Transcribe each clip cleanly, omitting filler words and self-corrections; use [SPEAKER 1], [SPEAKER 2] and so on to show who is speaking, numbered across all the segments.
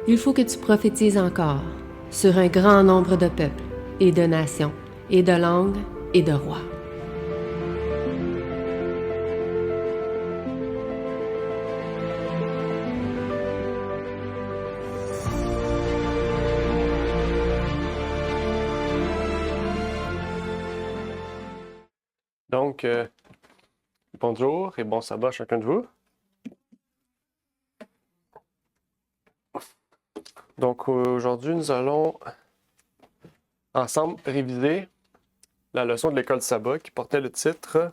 [SPEAKER 1] Il faut que tu prophétises encore sur un grand nombre de peuples et de nations et de langues et de rois.
[SPEAKER 2] Donc, bonjour et bon sabbat à chacun de vous. Donc, aujourd'hui, nous allons ensemble réviser la leçon de l'école sabbat qui portait le titre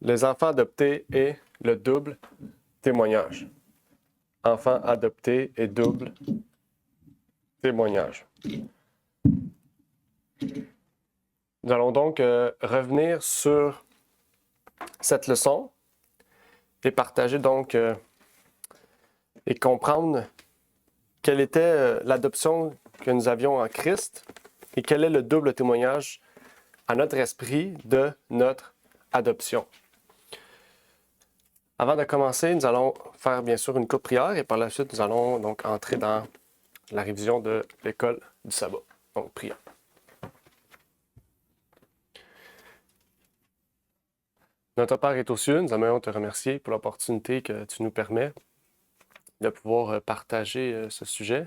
[SPEAKER 2] Les enfants adoptés et le double témoignage. Enfants adoptés et double témoignage. Nous allons donc revenir sur cette leçon et partager donc et comprendre quelle était l'adoption que nous avions en Christ et quel est le double témoignage à notre esprit de notre adoption. Avant de commencer, nous allons faire bien sûr une courte prière et par la suite, nous allons donc entrer dans la révision de l'école du sabbat. Donc, prions. Notre Père est aux cieux, nous aimerions te remercier pour l'opportunité que tu nous permets de pouvoir partager ce sujet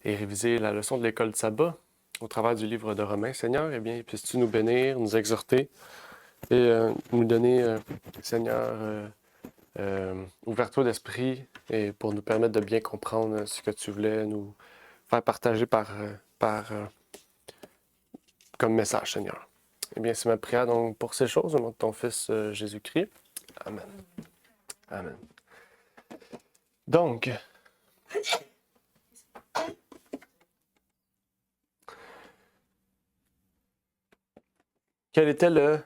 [SPEAKER 2] et réviser la leçon de l'école du sabbat au travers du livre de Romains. Seigneur, eh bien, puisses-tu nous bénir, nous exhorter et nous donner, Seigneur, ouverture d'esprit et pour nous permettre de bien comprendre ce que tu voulais nous faire partager comme message, Seigneur. Eh bien, c'est ma prière donc pour ces choses au nom de ton Fils Jésus-Christ. Amen. Amen. Donc, quel était le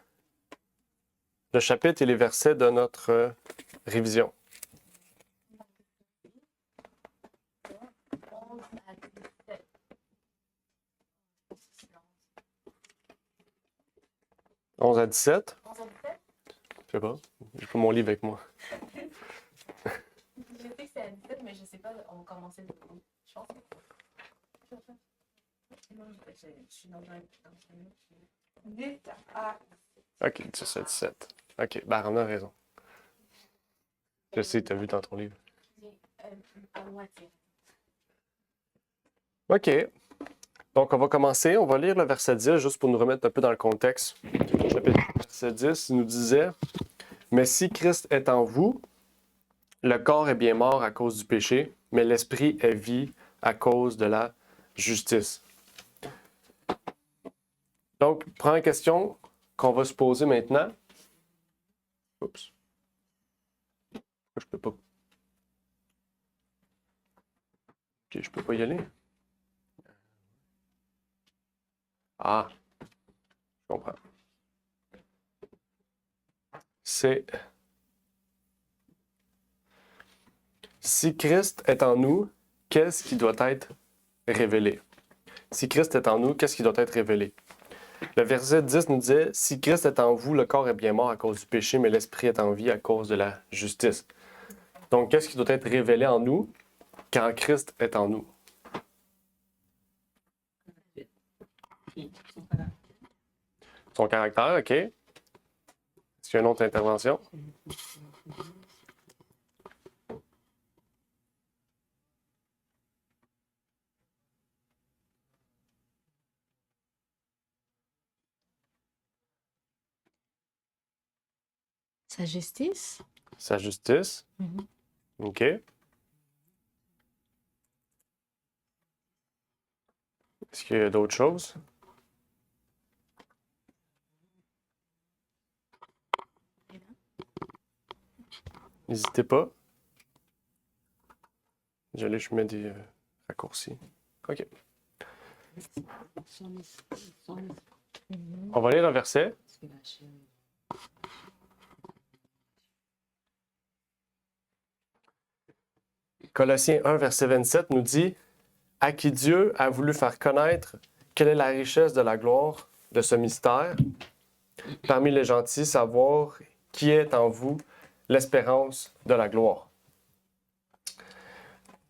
[SPEAKER 2] chapitre et les versets de notre révision? « 11 à 17. » Je sais pas. J'ai pas mon livre avec moi.
[SPEAKER 3] Je sais que c'est à 17, mais je sais pas, on va commencer de où. Je pense. Je suis dans un 10 à...
[SPEAKER 2] OK, 10 à 17. OK, Baron a raison. Je sais, tu as vu dans ton livre.
[SPEAKER 3] À moitié.
[SPEAKER 2] OK. Donc, on va commencer. On va lire le verset 10 juste pour nous remettre un peu dans le contexte. Chapitre verset 10, il nous disait « Mais si Christ est en vous, le corps est bien mort à cause du péché, mais l'esprit est vie à cause de la justice. » Donc, première question qu'on va se poser maintenant. Oups. Je peux pas. OK, je peux pas y aller. Ah, je comprends. C'est si Christ est en nous, qu'est-ce qui doit être révélé? Si Christ est en nous, qu'est-ce qui doit être révélé? Le verset 10 nous disait « Si Christ est en vous, le corps est bien mort à cause du péché, mais l'esprit est en vie à cause de la justice. » Donc, qu'est-ce qui doit être révélé en nous quand Christ est en nous? Son caractère, OK. Est-ce qu'il y a une autre intervention?
[SPEAKER 3] Sa justice?
[SPEAKER 2] Sa justice. OK. Est-ce qu'il y a d'autres choses? N'hésitez pas. Je mets des raccourcis. OK. On va lire un verset. Colossiens 1, verset 27 nous dit « À qui Dieu a voulu faire connaître quelle est la richesse de la gloire de ce mystère, parmi les gentils, savoir qui est en vous l'espérance de la gloire. »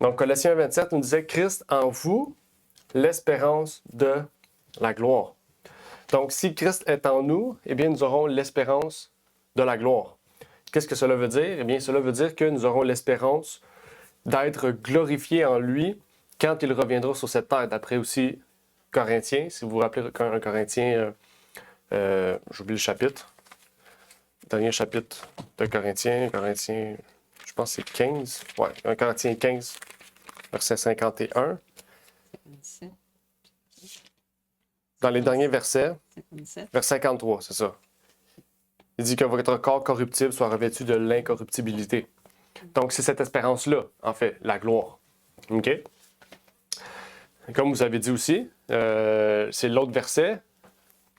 [SPEAKER 2] Donc, Colossiens 27 nous disait « Christ en vous, l'espérance de la gloire ». Donc, si Christ est en nous, eh bien, nous aurons l'espérance de la gloire. Qu'est-ce que cela veut dire? Eh bien, cela veut dire que nous aurons l'espérance d'être glorifiés en lui quand il reviendra sur cette terre. D'après aussi Corinthiens, si vous vous rappelez un Corinthien, j'oublie le chapitre, dernier chapitre de Corinthiens, je pense que c'est 15, ouais, 1 Corinthiens 15, verset 51.
[SPEAKER 4] 57,
[SPEAKER 2] Dans les derniers versets,
[SPEAKER 4] 57.
[SPEAKER 2] vers 53, c'est ça. Il dit que votre corps corruptible soit revêtu de l'incorruptibilité. Donc, c'est cette espérance-là, en fait, la gloire. OK? Comme vous avez dit aussi, c'est l'autre verset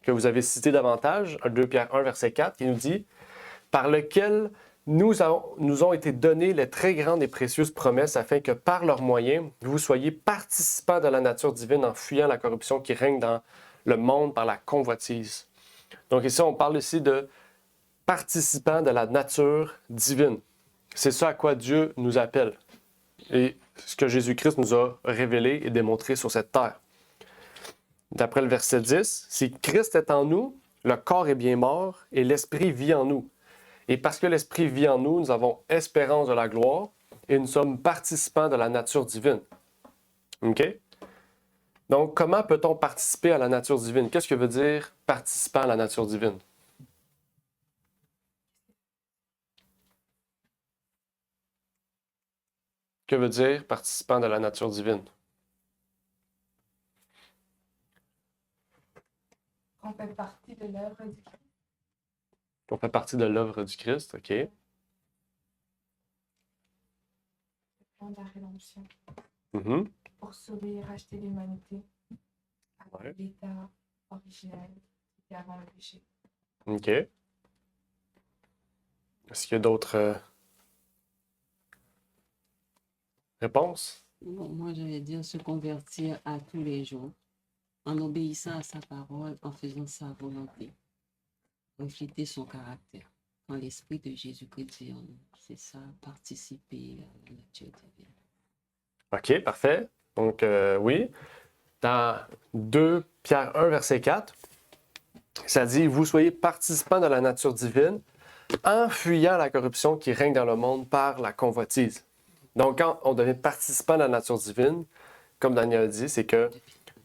[SPEAKER 2] que vous avez cité davantage, 2 Pierre 1, verset 4, qui nous dit « Par lequel nous ont été données les très grandes et précieuses promesses, afin que par leurs moyens, vous soyez participants de la nature divine en fuyant la corruption qui règne dans le monde par la convoitise. » Donc ici, on parle ici de participants de la nature divine. C'est ça à quoi Dieu nous appelle. Et ce que Jésus-Christ nous a révélé et démontré sur cette terre. D'après le verset 10, si Christ est en nous, le corps est bien mort et l'esprit vit en nous. Et parce que l'esprit vit en nous, nous avons espérance de la gloire et nous sommes participants de la nature divine. OK? Donc, comment peut-on participer à la nature divine? Qu'est-ce que veut dire participant à la nature divine? Que veut dire participant de la nature divine?
[SPEAKER 3] On fait partie de l'œuvre du Christ.
[SPEAKER 2] On fait partie de l'œuvre du Christ, OK?
[SPEAKER 3] Le plan de la rédemption.
[SPEAKER 2] Mhm.
[SPEAKER 3] Pour sauver et racheter l'humanité à
[SPEAKER 2] Ouais.
[SPEAKER 3] l'état originel qui était avant le péché.
[SPEAKER 2] OK. Est-ce qu'il y a d'autres réponses?
[SPEAKER 4] Bon, moi, je vais dire se convertir à tous les jours, en obéissant à sa parole, en faisant sa volonté, refléter son caractère. Quand l'Esprit de Jésus-Christ vit en nous, c'est ça, participer à la nature divine.
[SPEAKER 2] OK, parfait. Donc, oui. Dans 2 Pierre 1, verset 4, ça dit « Vous soyez participants de la nature divine en fuyant la corruption qui règne dans le monde par la convoitise. » Donc, quand on devient participant de la nature divine, comme Daniel a dit, c'est que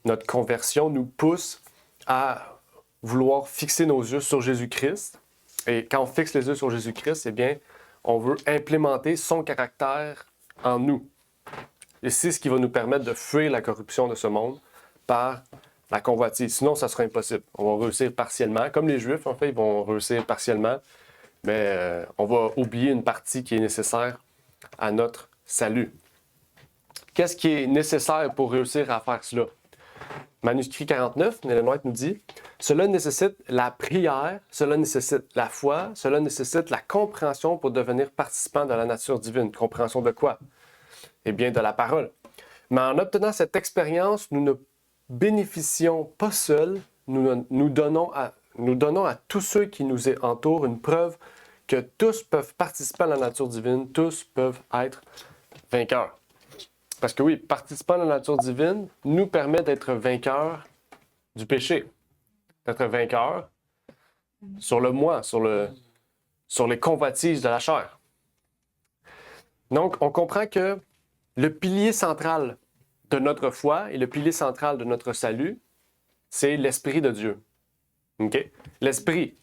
[SPEAKER 2] notre conversion nous pousse à vouloir fixer nos yeux sur Jésus-Christ. Et quand on fixe les yeux sur Jésus-Christ, eh bien, on veut implémenter son caractère en nous. Et c'est ce qui va nous permettre de fuir la corruption de ce monde par la convoitise. Sinon, ça sera impossible. On va réussir partiellement. Comme les Juifs, en fait, ils vont réussir partiellement, mais on va oublier une partie qui est nécessaire à notre salut. Qu'est-ce qui est nécessaire pour réussir à faire cela? Manuscrit 49, Ellen White nous dit « Cela nécessite la prière, cela nécessite la foi, cela nécessite la compréhension pour devenir participant de la nature divine. » Compréhension de quoi? Eh bien, de la parole. Mais en obtenant cette expérience, nous ne bénéficions pas seuls, nous donnons à tous ceux qui nous entourent une preuve que tous peuvent participer à la nature divine, tous peuvent être vainqueurs. Parce que oui, participer à la nature divine nous permet d'être vainqueurs du péché, d'être vainqueurs sur le moi, sur les convoitises de la chair. Donc, on comprend que le pilier central de notre foi et le pilier central de notre salut, c'est l'Esprit de Dieu. OK? L'Esprit.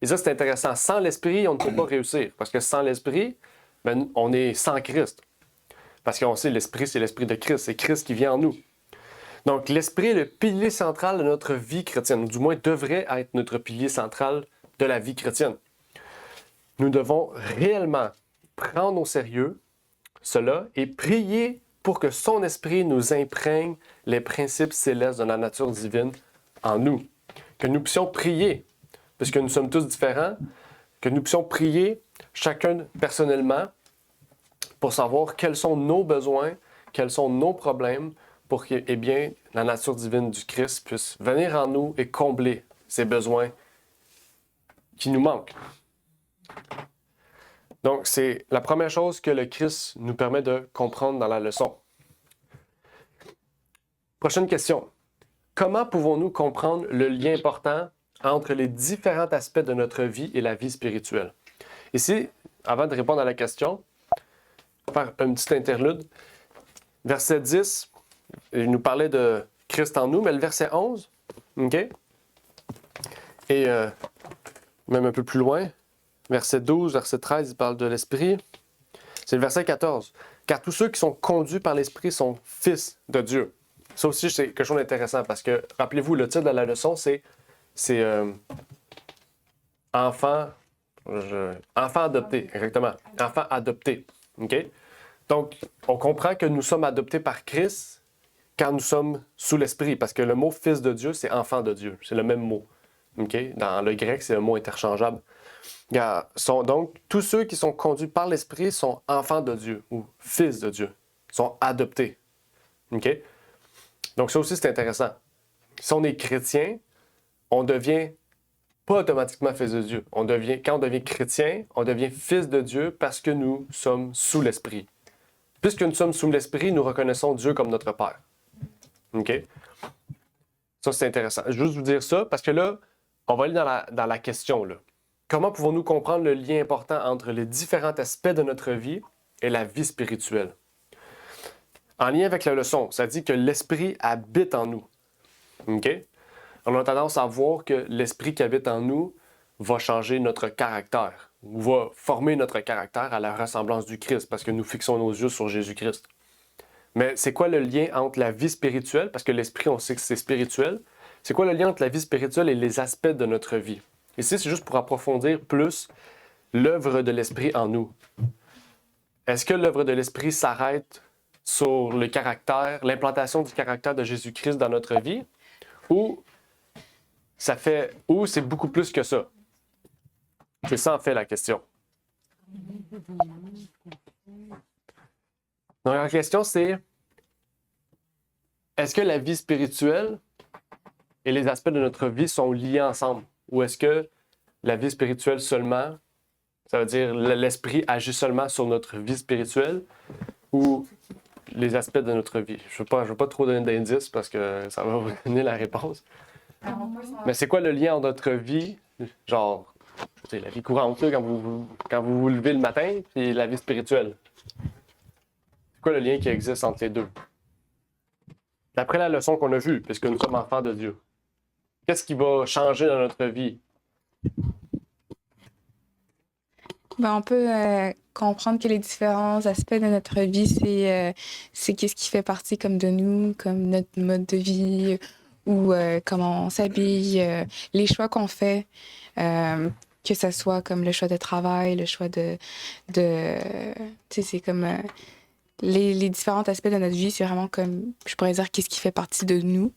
[SPEAKER 2] Et ça, c'est intéressant. Sans l'Esprit, on ne peut pas réussir. Parce que sans l'Esprit, ben, on est sans Christ. Parce qu'on sait l'Esprit, c'est l'Esprit de Christ. C'est Christ qui vient en nous. Donc, l'Esprit est le pilier central de notre vie chrétienne. Ou du moins, devrait être notre pilier central de la vie chrétienne. Nous devons réellement prendre au sérieux cela et prier pour que son Esprit nous imprègne les principes célestes de la nature divine en nous. Que nous puissions prier, puisque nous sommes tous différents, que nous puissions prier chacun personnellement pour savoir quels sont nos besoins, quels sont nos problèmes, pour que eh bien, la nature divine du Christ puisse venir en nous et combler ces besoins qui nous manquent. Donc, c'est la première chose que le Christ nous permet de comprendre dans la leçon. Prochaine question. Comment pouvons-nous comprendre le lien important entre les différents aspects de notre vie et la vie spirituelle? Ici, avant de répondre à la question, on va faire un petit interlude. Verset 10, il nous parlait de Christ en nous, mais le verset 11, OK? Et même un peu plus loin, verset 12, verset 13, il parle de l'Esprit. C'est le verset 14. Car tous ceux qui sont conduits par l'Esprit sont fils de Dieu. Ça aussi, c'est quelque chose d'intéressant parce que, rappelez-vous, le titre de la leçon, c'est enfant adopté, exactement. Enfant adopté. OK? Donc, on comprend que nous sommes adoptés par Christ quand nous sommes sous l'Esprit, parce que le mot fils de Dieu, c'est enfant de Dieu. C'est le même mot. OK? Dans le grec, c'est un mot interchangeable. Donc, tous ceux qui sont conduits par l'Esprit sont enfants de Dieu ou fils de Dieu, sont adoptés. OK? Donc, ça aussi, c'est intéressant. Si on est chrétien, on devient pas automatiquement fils de Dieu. Quand on devient chrétien, on devient fils de Dieu parce que nous sommes sous l'Esprit. Puisque nous sommes sous l'Esprit, nous reconnaissons Dieu comme notre Père. OK? Ça, c'est intéressant. Je veux juste vous dire ça parce que là, on va aller dans la question. Là. Comment pouvons-nous comprendre le lien important entre les différents aspects de notre vie et la vie spirituelle? En lien avec la leçon, ça dit que l'Esprit habite en nous. OK? On a tendance à voir que l'Esprit qui habite en nous va changer notre caractère, ou va former notre caractère à la ressemblance du Christ, parce que nous fixons nos yeux sur Jésus-Christ. Mais c'est quoi le lien entre la vie spirituelle, parce que l'Esprit, on sait que c'est spirituel, c'est quoi le lien entre la vie spirituelle et les aspects de notre vie? Ici, c'est juste pour approfondir plus l'œuvre de l'Esprit en nous. Est-ce que l'œuvre de l'Esprit s'arrête sur le caractère, l'implantation du caractère de Jésus-Christ dans notre vie, ou c'est beaucoup plus que ça? C'est ça en fait la question. Donc la question c'est, est-ce que la vie spirituelle et les aspects de notre vie sont liés ensemble? Ou est-ce que la vie spirituelle seulement, ça veut dire l'Esprit agit seulement sur notre vie spirituelle, ou les aspects de notre vie? Je ne veux pas trop donner d'indices parce que ça va vous donner la réponse. Mais c'est quoi le lien entre notre vie, genre, c'est la vie courante, là, quand vous vous levez le matin, et la vie spirituelle? C'est quoi le lien qui existe entre les deux? D'après la leçon qu'on a vue, puisque nous sommes enfants de Dieu, qu'est-ce qui va changer dans notre vie?
[SPEAKER 5] On peut comprendre que les différents aspects de notre vie, c'est qu'est-ce qui fait partie comme de nous, comme notre mode de vie, ou comment on s'habille, les choix qu'on fait, que ce soit comme le choix de travail, le choix tu sais, c'est comme les différents aspects de notre vie, c'est vraiment comme, je pourrais dire, qu'est-ce qui fait partie de nous.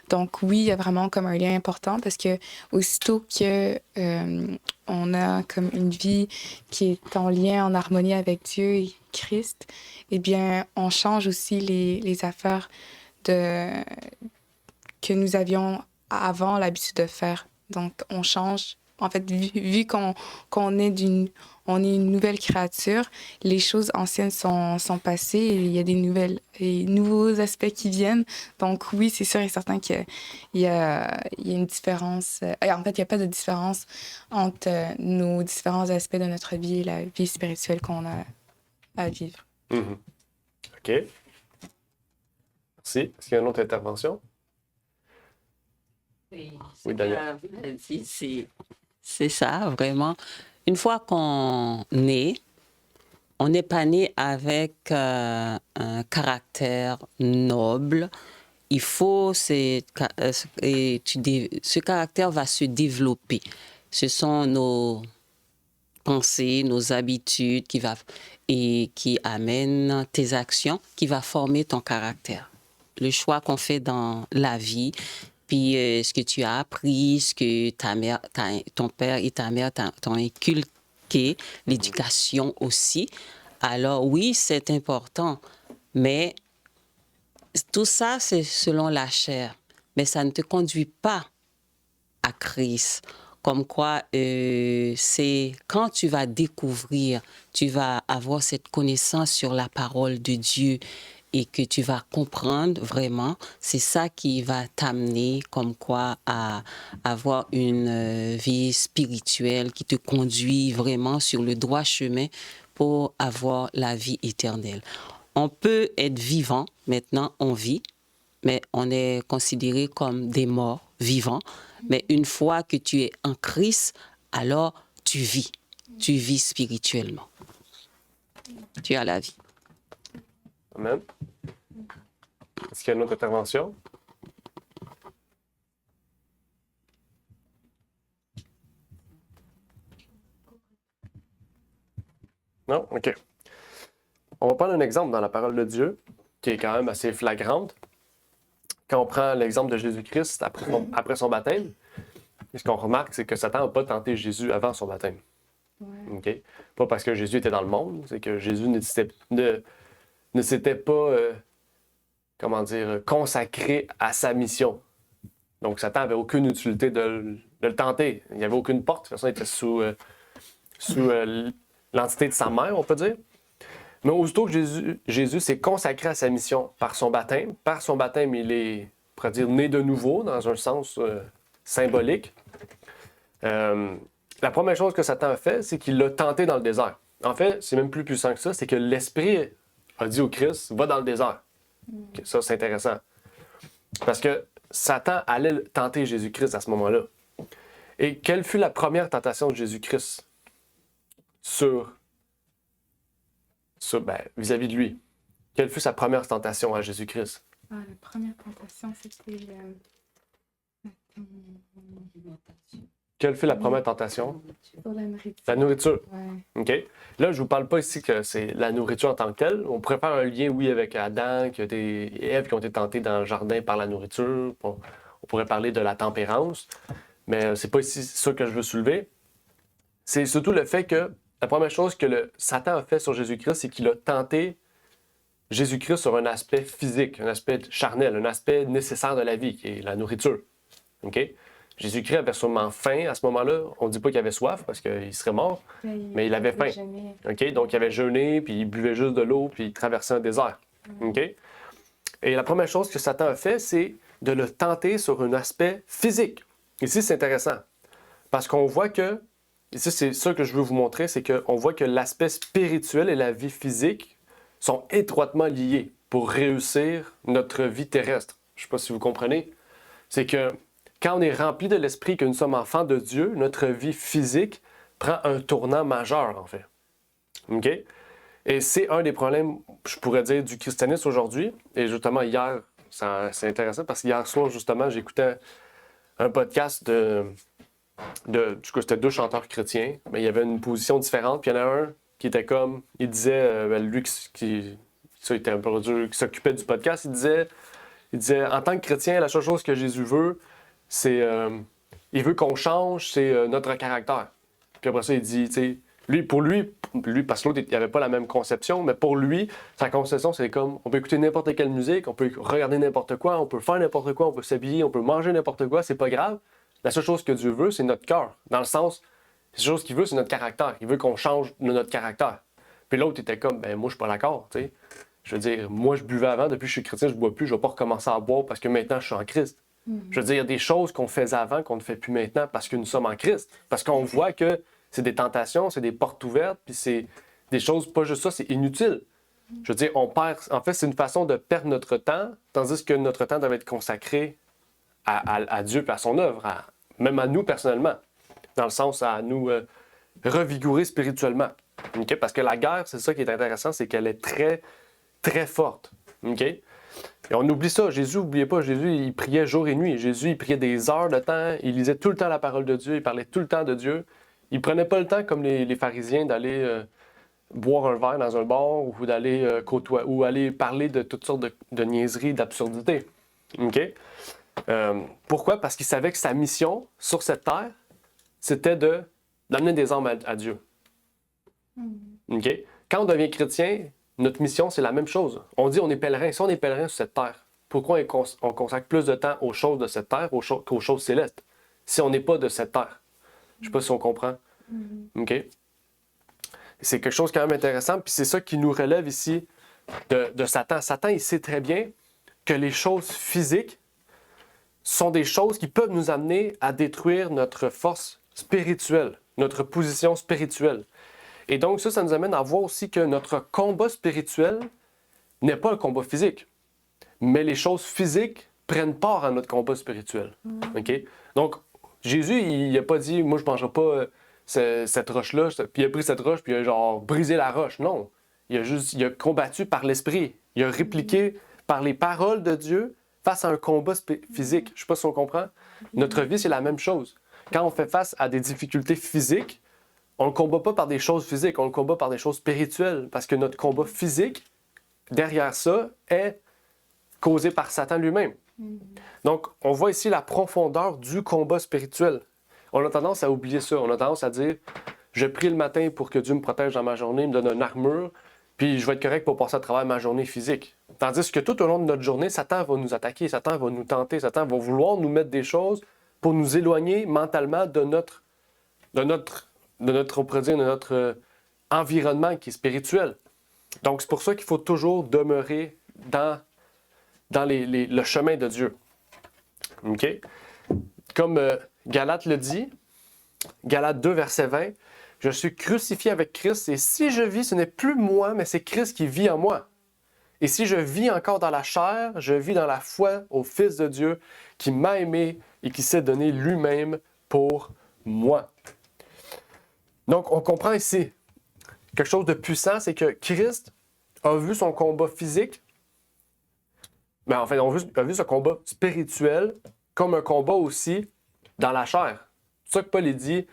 [SPEAKER 5] Donc oui, il y a vraiment comme un lien important parce que aussitôt que on a comme une vie qui est en lien, en harmonie avec Dieu et Christ, eh bien, on change aussi les affaires que nous avions avant l'habitude de faire. Donc, on change. En fait, vu qu'on est on est une nouvelle créature, les choses anciennes sont passées et il y a des nouveaux aspects qui viennent. Donc oui, c'est sûr et certain qu'il y a une différence. En fait, il n'y a pas de différence entre nos différents aspects de notre vie et la vie spirituelle qu'on a à vivre.
[SPEAKER 2] Mm-hmm. OK. Merci. Est-ce qu'il y a une autre intervention?
[SPEAKER 4] Oui,
[SPEAKER 2] Oui, Daniel.
[SPEAKER 4] C'est ça, vraiment. Une fois qu'on est, on n'est pas né avec un caractère noble. Il faut ce caractère va se développer. Ce sont nos pensées, nos habitudes qui amènent tes actions, qui va former ton caractère. Le choix qu'on fait dans la vie, puis ce que tu as appris, ce que ton père et ta mère t'ont inculqué, l'éducation aussi. Alors oui, c'est important, mais tout ça, c'est selon la chair. Mais ça ne te conduit pas à Christ. comme quoi c'est quand tu vas découvrir, tu vas avoir cette connaissance sur la parole de Dieu et que tu vas comprendre vraiment, c'est ça qui va t'amener comme quoi à avoir une vie spirituelle qui te conduit vraiment sur le droit chemin pour avoir la vie éternelle. On peut être vivant, maintenant on vit, mais on est considéré comme des morts vivants. Mais une fois que tu es en Christ, alors tu vis spirituellement. Tu as la vie.
[SPEAKER 2] Amen. Est-ce qu'il y a une autre intervention? Non? OK. On va prendre un exemple dans la parole de Dieu qui est quand même assez flagrante. Quand on prend l'exemple de Jésus-Christ après son baptême, ce qu'on remarque, c'est que Satan n'a pas tenté Jésus avant son baptême.
[SPEAKER 5] Ouais.
[SPEAKER 2] OK? Pas parce que Jésus était dans le monde, c'est que Jésus ne s'était pas, consacré à sa mission. Donc Satan n'avait aucune utilité de le tenter. Il n'y avait aucune porte. De toute façon, il était sous l'entité de sa mère, on peut dire. Mais aussitôt que Jésus s'est consacré à sa mission par son baptême, il est, on pourrait dire, né de nouveau, dans un sens symbolique. La première chose que Satan a fait, c'est qu'il l'a tenté dans le désert. En fait, c'est même plus puissant que ça, c'est que l'Esprit a dit au Christ, va dans le désert. Okay, ça, c'est intéressant. Parce que Satan allait tenter Jésus-Christ à ce moment-là. Et quelle fut la première tentation de Jésus-Christ vis-à-vis de lui? Quelle fut sa première tentation à Jésus-Christ?
[SPEAKER 5] Ah, la première tentation, c'était...
[SPEAKER 2] Quelle fut la première tentation?
[SPEAKER 5] Pour la nourriture.
[SPEAKER 2] La nourriture.
[SPEAKER 5] Ouais.
[SPEAKER 2] OK? Là, je ne vous parle pas ici que c'est la nourriture en tant que telle. On pourrait faire un lien, oui, avec Adam et Ève qui ont été tentés dans le jardin par la nourriture. On pourrait parler de la tempérance. Mais c'est pas ici ça que je veux soulever. C'est surtout le fait que la première chose que Satan a fait sur Jésus-Christ, c'est qu'il a tenté Jésus-Christ sur un aspect physique, un aspect charnel, un aspect nécessaire de la vie, qui est la nourriture. OK? Jésus-Christ avait sûrement faim à ce moment-là. On ne dit pas qu'il avait soif parce qu'il serait mort, mais il avait faim. OK? Donc, il avait jeûné, puis il buvait juste de l'eau, puis il traversait un désert. OK? Et la première chose que Satan a fait, c'est de le tenter sur un aspect physique. Ici, c'est intéressant parce qu'on voit que, ici, c'est ça que je veux vous montrer, c'est qu'on voit que l'aspect spirituel et la vie physique sont étroitement liés pour réussir notre vie terrestre. Je ne sais pas si vous comprenez. C'est que quand on est rempli de l'Esprit, que nous sommes enfants de Dieu, notre vie physique prend un tournant majeur, en fait. OK? Et c'est un des problèmes, je pourrais dire, du christianisme aujourd'hui. Et justement, hier, c'est intéressant parce qu'hier soir, justement, j'écoutais un podcast c'était 2 chanteurs chrétiens, mais il y avait une position différente. Puis il y en a un qui était comme, il disait, lui qui était un producer qui s'occupait du podcast, il disait, en tant que chrétien, la seule chose que Jésus veut, c'est, il veut qu'on change, c'est notre caractère. Puis après ça, il dit, tu sais, lui, parce que l'autre, il n'y avait pas la même conception, mais pour lui, sa conception, c'est comme, on peut écouter n'importe quelle musique, on peut regarder n'importe quoi, on peut faire n'importe quoi, on peut s'habiller, on peut manger n'importe quoi, c'est pas grave. La seule chose que Dieu veut, c'est notre cœur. Dans le sens, la seule chose qu'il veut, c'est notre caractère. Il veut qu'on change notre caractère. Puis l'autre était comme, ben moi, je suis pas d'accord, tu sais. Je veux dire, moi, je buvais avant, depuis que je suis chrétien, je bois plus, je vais pas recommencer à boire parce que maintenant, je suis en Christ. Je veux dire, il y a des choses qu'on faisait avant qu'on ne fait plus maintenant parce que nous sommes en Christ. Parce qu'on voit que c'est des tentations, c'est des portes ouvertes, puis c'est des choses, pas juste ça, c'est inutile. Je veux dire, on perd... En fait, c'est une façon de perdre notre temps, tandis que notre temps doit être consacré à Dieu et à son œuvre, même à nous personnellement, dans le sens à nous revigorer spirituellement. Okay? Parce que la guerre, c'est ça qui est intéressant, c'est qu'elle est très, très forte. Okay? Et on oublie ça. Jésus, n'oubliez pas, Jésus, il priait jour et nuit. Jésus, il priait des heures de temps. Il lisait tout le temps la parole de Dieu. Il parlait tout le temps de Dieu. Il ne prenait pas le temps, comme les pharisiens, d'aller boire un verre dans un bar ou d'aller côtoyer ou aller parler de toutes sortes de niaiseries, d'absurdités. OK? Pourquoi? Parce qu'il savait que sa mission sur cette terre, c'était d'amener des âmes à Dieu. OK? Quand on devient chrétien, notre mission, c'est la même chose. On dit on est pèlerin. Si on est pèlerin sur cette terre, pourquoi on consacre plus de temps aux choses de cette terre qu'aux choses célestes, si on n'est pas de cette terre? Je sais pas si on comprend. OK? C'est quelque chose quand même intéressant, puis c'est ça qui nous relève ici de Satan. Satan, il sait très bien que les choses physiques sont des choses qui peuvent nous amener à détruire notre force spirituelle, notre position spirituelle. Et donc ça nous amène à voir aussi que notre combat spirituel n'est pas un combat physique, mais les choses physiques prennent part à notre combat spirituel. OK? Donc, Jésus, il n'a pas dit « Moi, je ne mangerai pas cette roche-là », puis il a pris cette roche, puis il a genre brisé la roche. Non. Il a combattu par l'esprit. Il a répliqué par les paroles de Dieu face à un combat physique. Je ne sais pas si on comprend. Notre vie, c'est la même chose. Quand on fait face à des difficultés physiques, on ne le combat pas par des choses physiques, on le combat par des choses spirituelles, parce que notre combat physique, derrière ça, est causé par Satan lui-même. Donc, on voit ici la profondeur du combat spirituel. On a tendance à oublier ça. On a tendance à dire « Je prie le matin pour que Dieu me protège dans ma journée, me donne une armure, puis je vais être correct pour passer à travers ma journée phisique. » Tandis que tout au long de notre journée, Satan va nous attaquer, Satan va nous tenter, Satan va vouloir nous mettre des choses pour nous éloigner mentalement de notre environnement qui est spirituel. Donc, c'est pour ça qu'il faut toujours demeurer dans le chemin de Dieu. OK? Comme Galates le dit, Galates 2, verset 20, « Je suis crucifié avec Christ, et si je vis, ce n'est plus moi, mais c'est Christ qui vit en moi. Et si je vis encore dans la chair, je vis dans la foi au Fils de Dieu qui m'a aimé et qui s'est donné lui-même pour moi. » Donc, on comprend ici quelque chose de puissant, c'est que Christ a vu son combat physique, mais en fait, on a vu ce combat spirituel comme un combat aussi dans la chair. C'est ça que Paul dit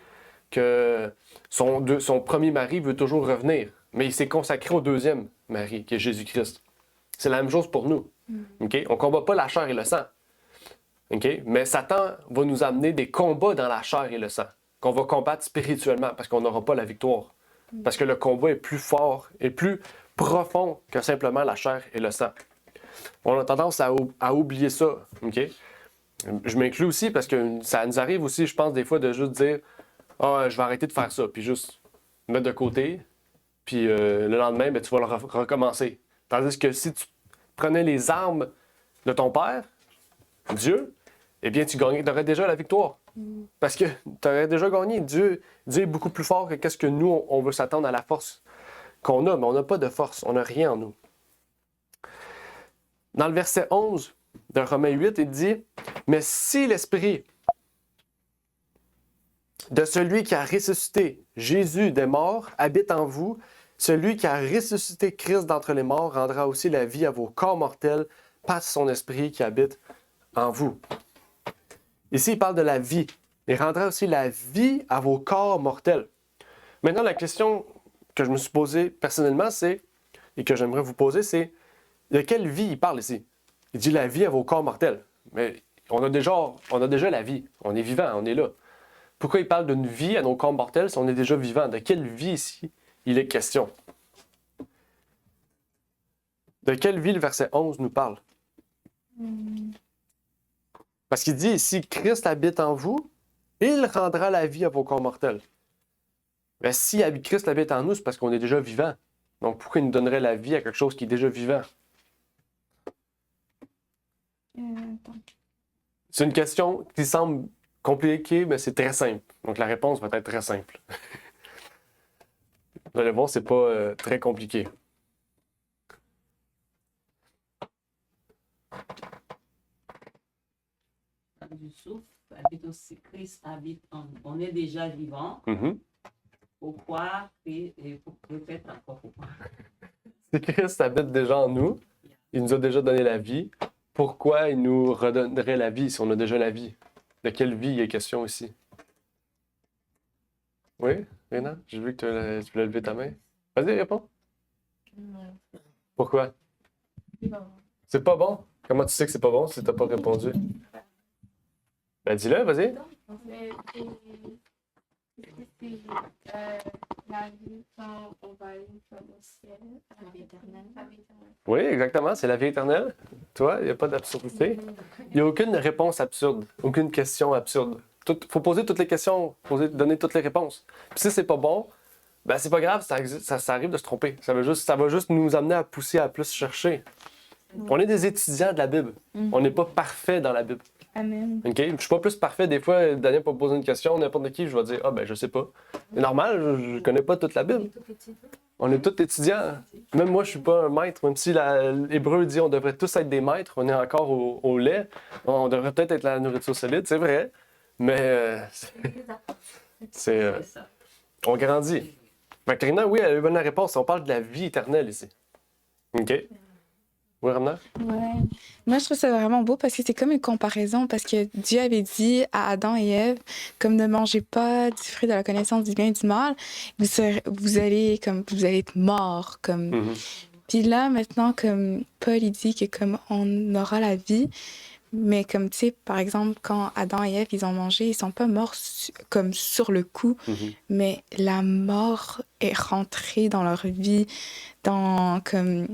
[SPEAKER 2] que son premier mari veut toujours revenir, mais il s'est consacré au deuxième mari, qui est Jésus-Christ. C'est la même chose pour nous. Okay? On ne combat pas la chair et le sang. Okay? Mais Satan va nous amener des combats dans la chair et le sang, qu'on va combattre spirituellement parce qu'on n'aura pas la victoire. Parce que le combat est plus fort et plus profond que simplement la chair et le sang. On a tendance à oublier ça. Okay? Je m'inclus aussi parce que ça nous arrive aussi, je pense, des fois, de juste dire « Ah, je vais arrêter de faire ça », puis juste mettre de côté, puis le lendemain, ben, tu vas le recommencer. Tandis que si tu prenais les armes de ton Père, Dieu, eh bien, tu aurais déjà la victoire. Parce que tu aurais déjà gagné. Dieu est beaucoup plus fort que qu'est-ce que nous, on veut s'attendre à la force qu'on a, mais on n'a pas de force, on n'a rien en nous. Dans le verset 11 de Romains 8, il dit « Mais si l'Esprit de celui qui a ressuscité Jésus des morts habite en vous, celui qui a ressuscité Christ d'entre les morts rendra aussi la vie à vos corps mortels par son Esprit qui habite en vous. » Ici, il parle de la vie. Il rendra aussi la vie à vos corps mortels. Maintenant, la question que je me suis posée personnellement, et que j'aimerais vous poser, c'est de quelle vie il parle ici? Il dit la vie à vos corps mortels. Mais on a déjà la vie. On est vivant, on est là. Pourquoi il parle d'une vie à nos corps mortels si on est déjà vivant? De quelle vie ici il est question? De quelle vie le verset 11 nous parle? Parce qu'il dit ici, Christ habite en vous, il rendra la vie à vos corps mortels. Mais si Christ habite en nous, c'est parce qu'on est déjà vivant. Donc pourquoi il nous donnerait la vie à quelque chose qui est déjà vivant? C'est une question qui semble compliquée, mais c'est très simple. Donc la réponse va être très simple. Vous allez voir, c'est pas très compliqué.
[SPEAKER 4] Du souffle, habite aussi Christ habite en nous. On est déjà vivant. Pourquoi répète encore pourquoi?
[SPEAKER 2] Si Christ habite déjà en nous, il nous a déjà donné la vie. Pourquoi il nous redonnerait la vie si on a déjà la vie? De quelle vie il est question ici? Oui, Réna? J'ai vu que tu voulais lever ta main. Vas-y, réponds. Pourquoi? C'est pas bon? Comment tu sais que c'est pas bon si t'as pas répondu? Ben dis-le, vas-y.
[SPEAKER 5] La vie quand on va aller au ciel, la vie éternelle.
[SPEAKER 2] Oui, exactement, c'est la vie éternelle. Toi, il n'y a pas d'absurdité. Il n'y a aucune réponse absurde, aucune question absurde. faut poser toutes les questions, donner toutes les réponses. Puis si c'est pas bon, ben c'est pas grave, ça arrive de se tromper. Ça va juste nous amener à pousser à plus chercher. On est des étudiants de la Bible. On n'est pas parfait dans la Bible.
[SPEAKER 5] Amen.
[SPEAKER 2] OK? Je suis pas plus parfait. Des fois, Daniel peut me poser une question, n'importe qui, je vais dire, ah ben je sais pas. C'est normal, je connais pas toute la Bible. On est tous étudiants. Même moi, je suis pas un maître. Même si l'Hébreu dit on devrait tous être des maîtres, on est encore au lait. On devrait peut-être être la nourriture solide, c'est vrai. Mais on grandit. Fait que Karina, oui, elle a eu bonne réponse. On parle de la vie éternelle ici. OK? Oui, Ramna?
[SPEAKER 5] Ouais. Moi, je trouve ça vraiment beau parce que c'est comme une comparaison, parce que Dieu avait dit à Adam et Ève, comme ne mangez pas du fruit de la connaissance du bien et du mal, vous allez être morts. Puis là, maintenant, comme Paul il dit que comme on aura la vie, mais comme tu sais, par exemple, quand Adam et Ève, ils ont mangé, ils sont pas morts comme sur le coup, mais la mort est rentrée dans leur vie, dans comme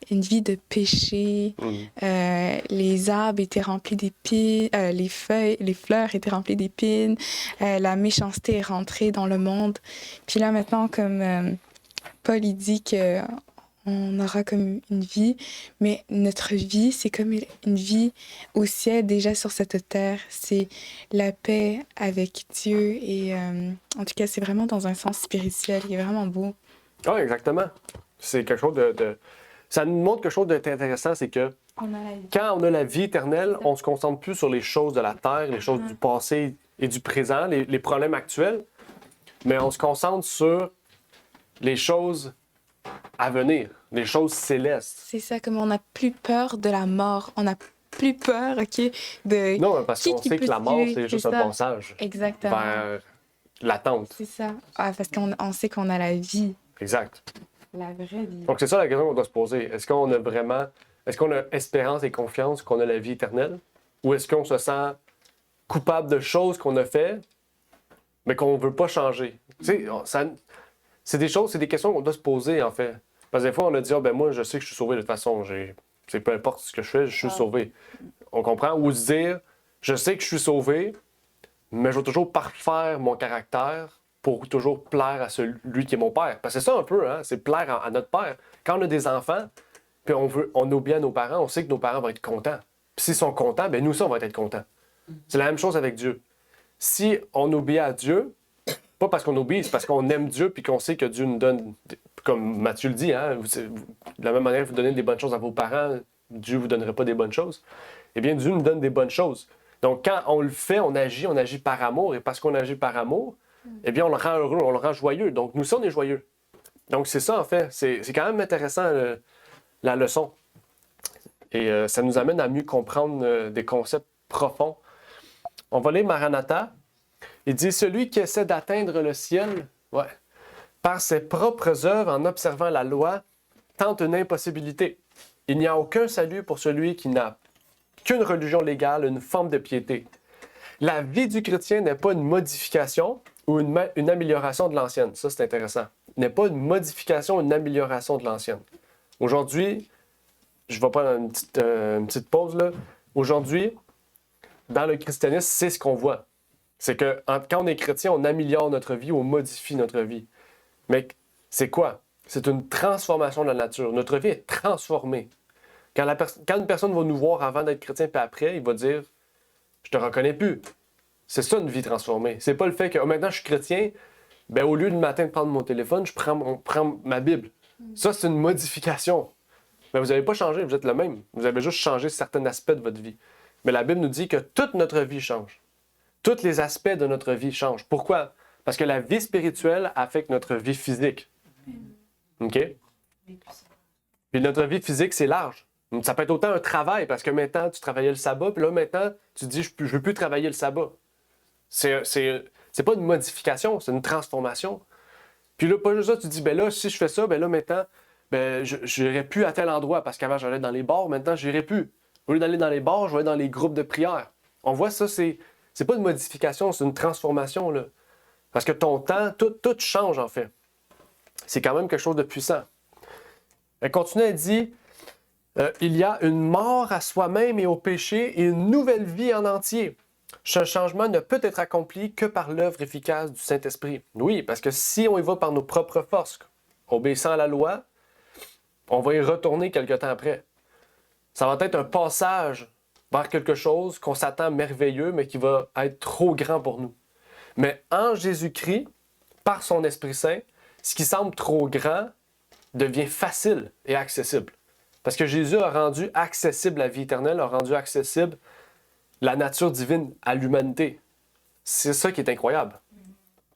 [SPEAKER 5] une vie de péché. Les arbres étaient remplis d'épines, les fleurs étaient remplies d'épines, la méchanceté est rentrée dans le monde. Puis là, maintenant, comme Paul, il dit que on aura comme une vie, mais notre vie, c'est comme une vie au ciel, déjà sur cette terre. C'est la paix avec Dieu et en tout cas, c'est vraiment dans un sens spirituel. Il est vraiment beau.
[SPEAKER 2] Oui, exactement. C'est quelque chose de... Ça nous montre quelque chose d'intéressant, c'est que quand on a la vie éternelle, on se concentre plus sur les choses de la terre, les choses du passé et du présent, les problèmes actuels, mais on se concentre sur les choses à venir, les choses célestes.
[SPEAKER 5] C'est ça, comme on n'a plus peur de la mort, on n'a plus peur, OK, de...
[SPEAKER 2] Non, parce qu'on sait que la mort, c'est juste un passage
[SPEAKER 5] Exactement.
[SPEAKER 2] vers l'attente.
[SPEAKER 5] C'est ça. Ah, parce qu'on sait qu'on a la vie.
[SPEAKER 2] Exact.
[SPEAKER 5] La vraie vie.
[SPEAKER 2] Donc, c'est ça la question qu'on doit se poser. Est-ce qu'on a espérance et confiance qu'on a la vie éternelle? Ou est-ce qu'on se sent coupable de choses qu'on a fait, mais qu'on ne veut pas changer? Tu sais, c'est des questions qu'on doit se poser, en fait. Parce que des fois, on a dit, ben moi, je sais que je suis sauvé de toute façon. C'est peu importe ce que je fais, je suis sauvé. On comprend? Ou se dire, je sais que je suis sauvé, mais je vais toujours parfaire mon caractère pour toujours plaire à celui qui est mon père. Parce que c'est ça un peu, hein? C'est plaire à notre père. Quand on a des enfants, puis on obéit à nos parents, on sait que nos parents vont être contents. Puis s'ils sont contents, ben nous aussi, on va être contents. C'est la même chose avec Dieu. Si on obéit à Dieu, pas parce qu'on obéit, c'est parce qu'on aime Dieu puis qu'on sait que Dieu nous donne, comme Matthieu le dit, hein, de la même manière que vous donnez des bonnes choses à vos parents, Dieu ne vous donnerait pas des bonnes choses. Eh bien, Dieu nous donne des bonnes choses. Donc, quand on le fait, on agit par amour. Et parce qu'on agit par amour, eh bien, on le rend heureux, on le rend joyeux. Donc, nous sommes des joyeux. Donc, c'est ça, en fait. C'est quand même intéressant, la leçon. Et ça nous amène à mieux comprendre des concepts profonds. On va lire Maranatha. Il dit « Celui qui essaie d'atteindre le ciel, par ses propres œuvres, en observant la loi, tente une impossibilité. Il n'y a aucun salut pour celui qui n'a qu'une religion légale, une forme de piété. La vie du chrétien n'est pas une modification ou une amélioration de l'ancienne. » Ça, c'est intéressant. N'est pas une modification ou une amélioration de l'ancienne. Aujourd'hui, je vais prendre une petite pause là. Aujourd'hui, dans le christianisme, c'est ce qu'on voit. C'est que quand on est chrétien, on améliore notre vie ou on modifie notre vie. Mais c'est quoi? C'est une transformation de la nature. Notre vie est transformée. Quand une personne va nous voir avant d'être chrétien puis après, il va dire « Je te reconnais plus ». C'est ça une vie transformée. C'est pas le fait que maintenant je suis chrétien, ben, au lieu le matin de prendre mon téléphone, je prends ma Bible. Ça, c'est une modification. Mais vous n'avez pas changé, vous êtes le même. Vous avez juste changé certains aspects de votre vie. Mais la Bible nous dit que toute notre vie change. Tous les aspects de notre vie changent. Pourquoi? Parce que la vie spirituelle affecte notre vie physique. OK? Puis notre vie physique, c'est large. Ça peut être autant un travail, parce que maintenant, tu travaillais le sabbat, puis là, maintenant, tu te dis, je ne veux plus travailler le sabbat. C'est pas une modification, c'est une transformation. Puis là, pas juste ça, tu te dis, ben là, si je fais ça, ben là, maintenant, ben, je n'irai plus à tel endroit, parce qu'avant, j'allais dans les bars, maintenant, je n'irai plus. Au lieu d'aller dans les bars, je vais aller dans les groupes de prière. On voit ça, c'est pas une modification, c'est une transformation, là. Parce que ton temps, tout change, en fait. C'est quand même quelque chose de puissant. Elle continue, elle dit, il y a une mort à soi-même et au péché et une nouvelle vie en entier. Ce changement ne peut être accompli que par l'œuvre efficace du Saint-Esprit. Oui, parce que si on y va par nos propres forces, obéissant à la loi, on va y retourner quelque temps après. Ça va être un passage vers quelque chose qu'on s'attend merveilleux, mais qui va être trop grand pour nous. Mais en Jésus-Christ, par son Esprit Saint, ce qui semble trop grand devient facile et accessible. Parce que Jésus a rendu accessible la vie éternelle, a rendu accessible la nature divine à l'humanité. C'est ça qui est incroyable.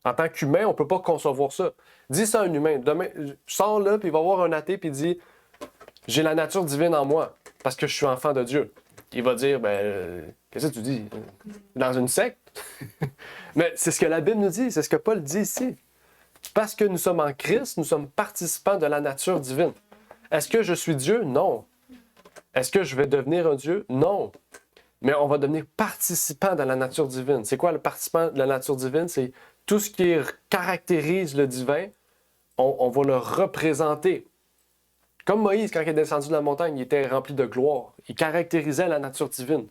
[SPEAKER 2] En tant qu'humain, on ne peut pas concevoir ça. Dis ça à un humain. Demain, sors là, puis il va voir un athée, puis il dit « J'ai la nature divine en moi, parce que je suis enfant de Dieu. » Il va dire « qu'est-ce que tu dis? Dans une secte? » Mais c'est ce que la Bible nous dit, c'est ce que Paul dit ici. Parce que nous sommes en Christ, nous sommes participants de la nature divine. Est-ce que je suis Dieu? Non. Est-ce que je vais devenir un Dieu? Non. Mais on va devenir participant de la nature divine. C'est quoi le participant de la nature divine? C'est tout ce qui caractérise le divin, on va le représenter. Comme Moïse, quand il est descendu de la montagne, il était rempli de gloire. Il caractérisait la nature divine.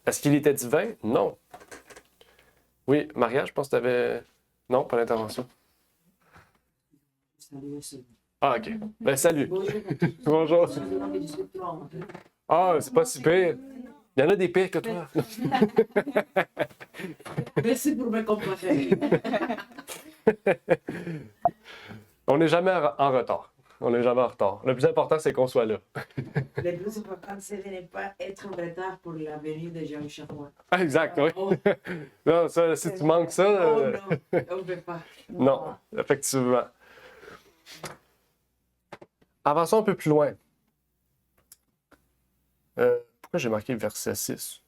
[SPEAKER 2] Est-ce qu'il était divin? Non. Oui, Maria, je pense que tu avais... Non, pas l'intervention. Ah, OK. Ben, salut. Bonjour. Ah, c'est pas si pire. Il y en a des pires que toi.
[SPEAKER 6] Merci pour me comparer.
[SPEAKER 2] On n'est jamais en retard. On n'est jamais en retard. Le plus important, c'est qu'on soit là.
[SPEAKER 6] Le plus important, c'est de ne pas être en retard pour la venue de Jean-Michel Roy.
[SPEAKER 2] Exact, oui.
[SPEAKER 6] Oh,
[SPEAKER 2] Non, ça, si tu manques ça...
[SPEAKER 6] oh non, on ne peut pas.
[SPEAKER 2] Non, effectivement. Avançons un peu plus loin. Pourquoi j'ai marqué le verset 6?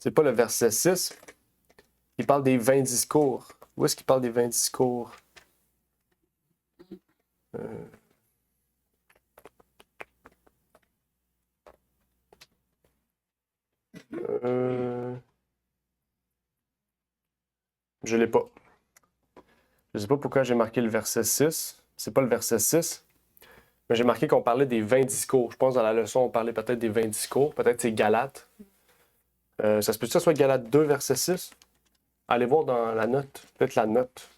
[SPEAKER 2] C'est pas le verset 6. Il parle des 20 discours. Où est-ce qu'il parle des 20 discours? Je l'ai pas. Je sais pas pourquoi j'ai marqué le verset 6. C'est pas le verset 6. Mais j'ai marqué qu'on parlait des 20 discours. Je pense que dans la leçon, on parlait peut-être des 20 discours. Peut-être c'est Galates. Ça se peut que ça soit Galates 2, verset 6? Allez voir dans la note. Peut-être la note.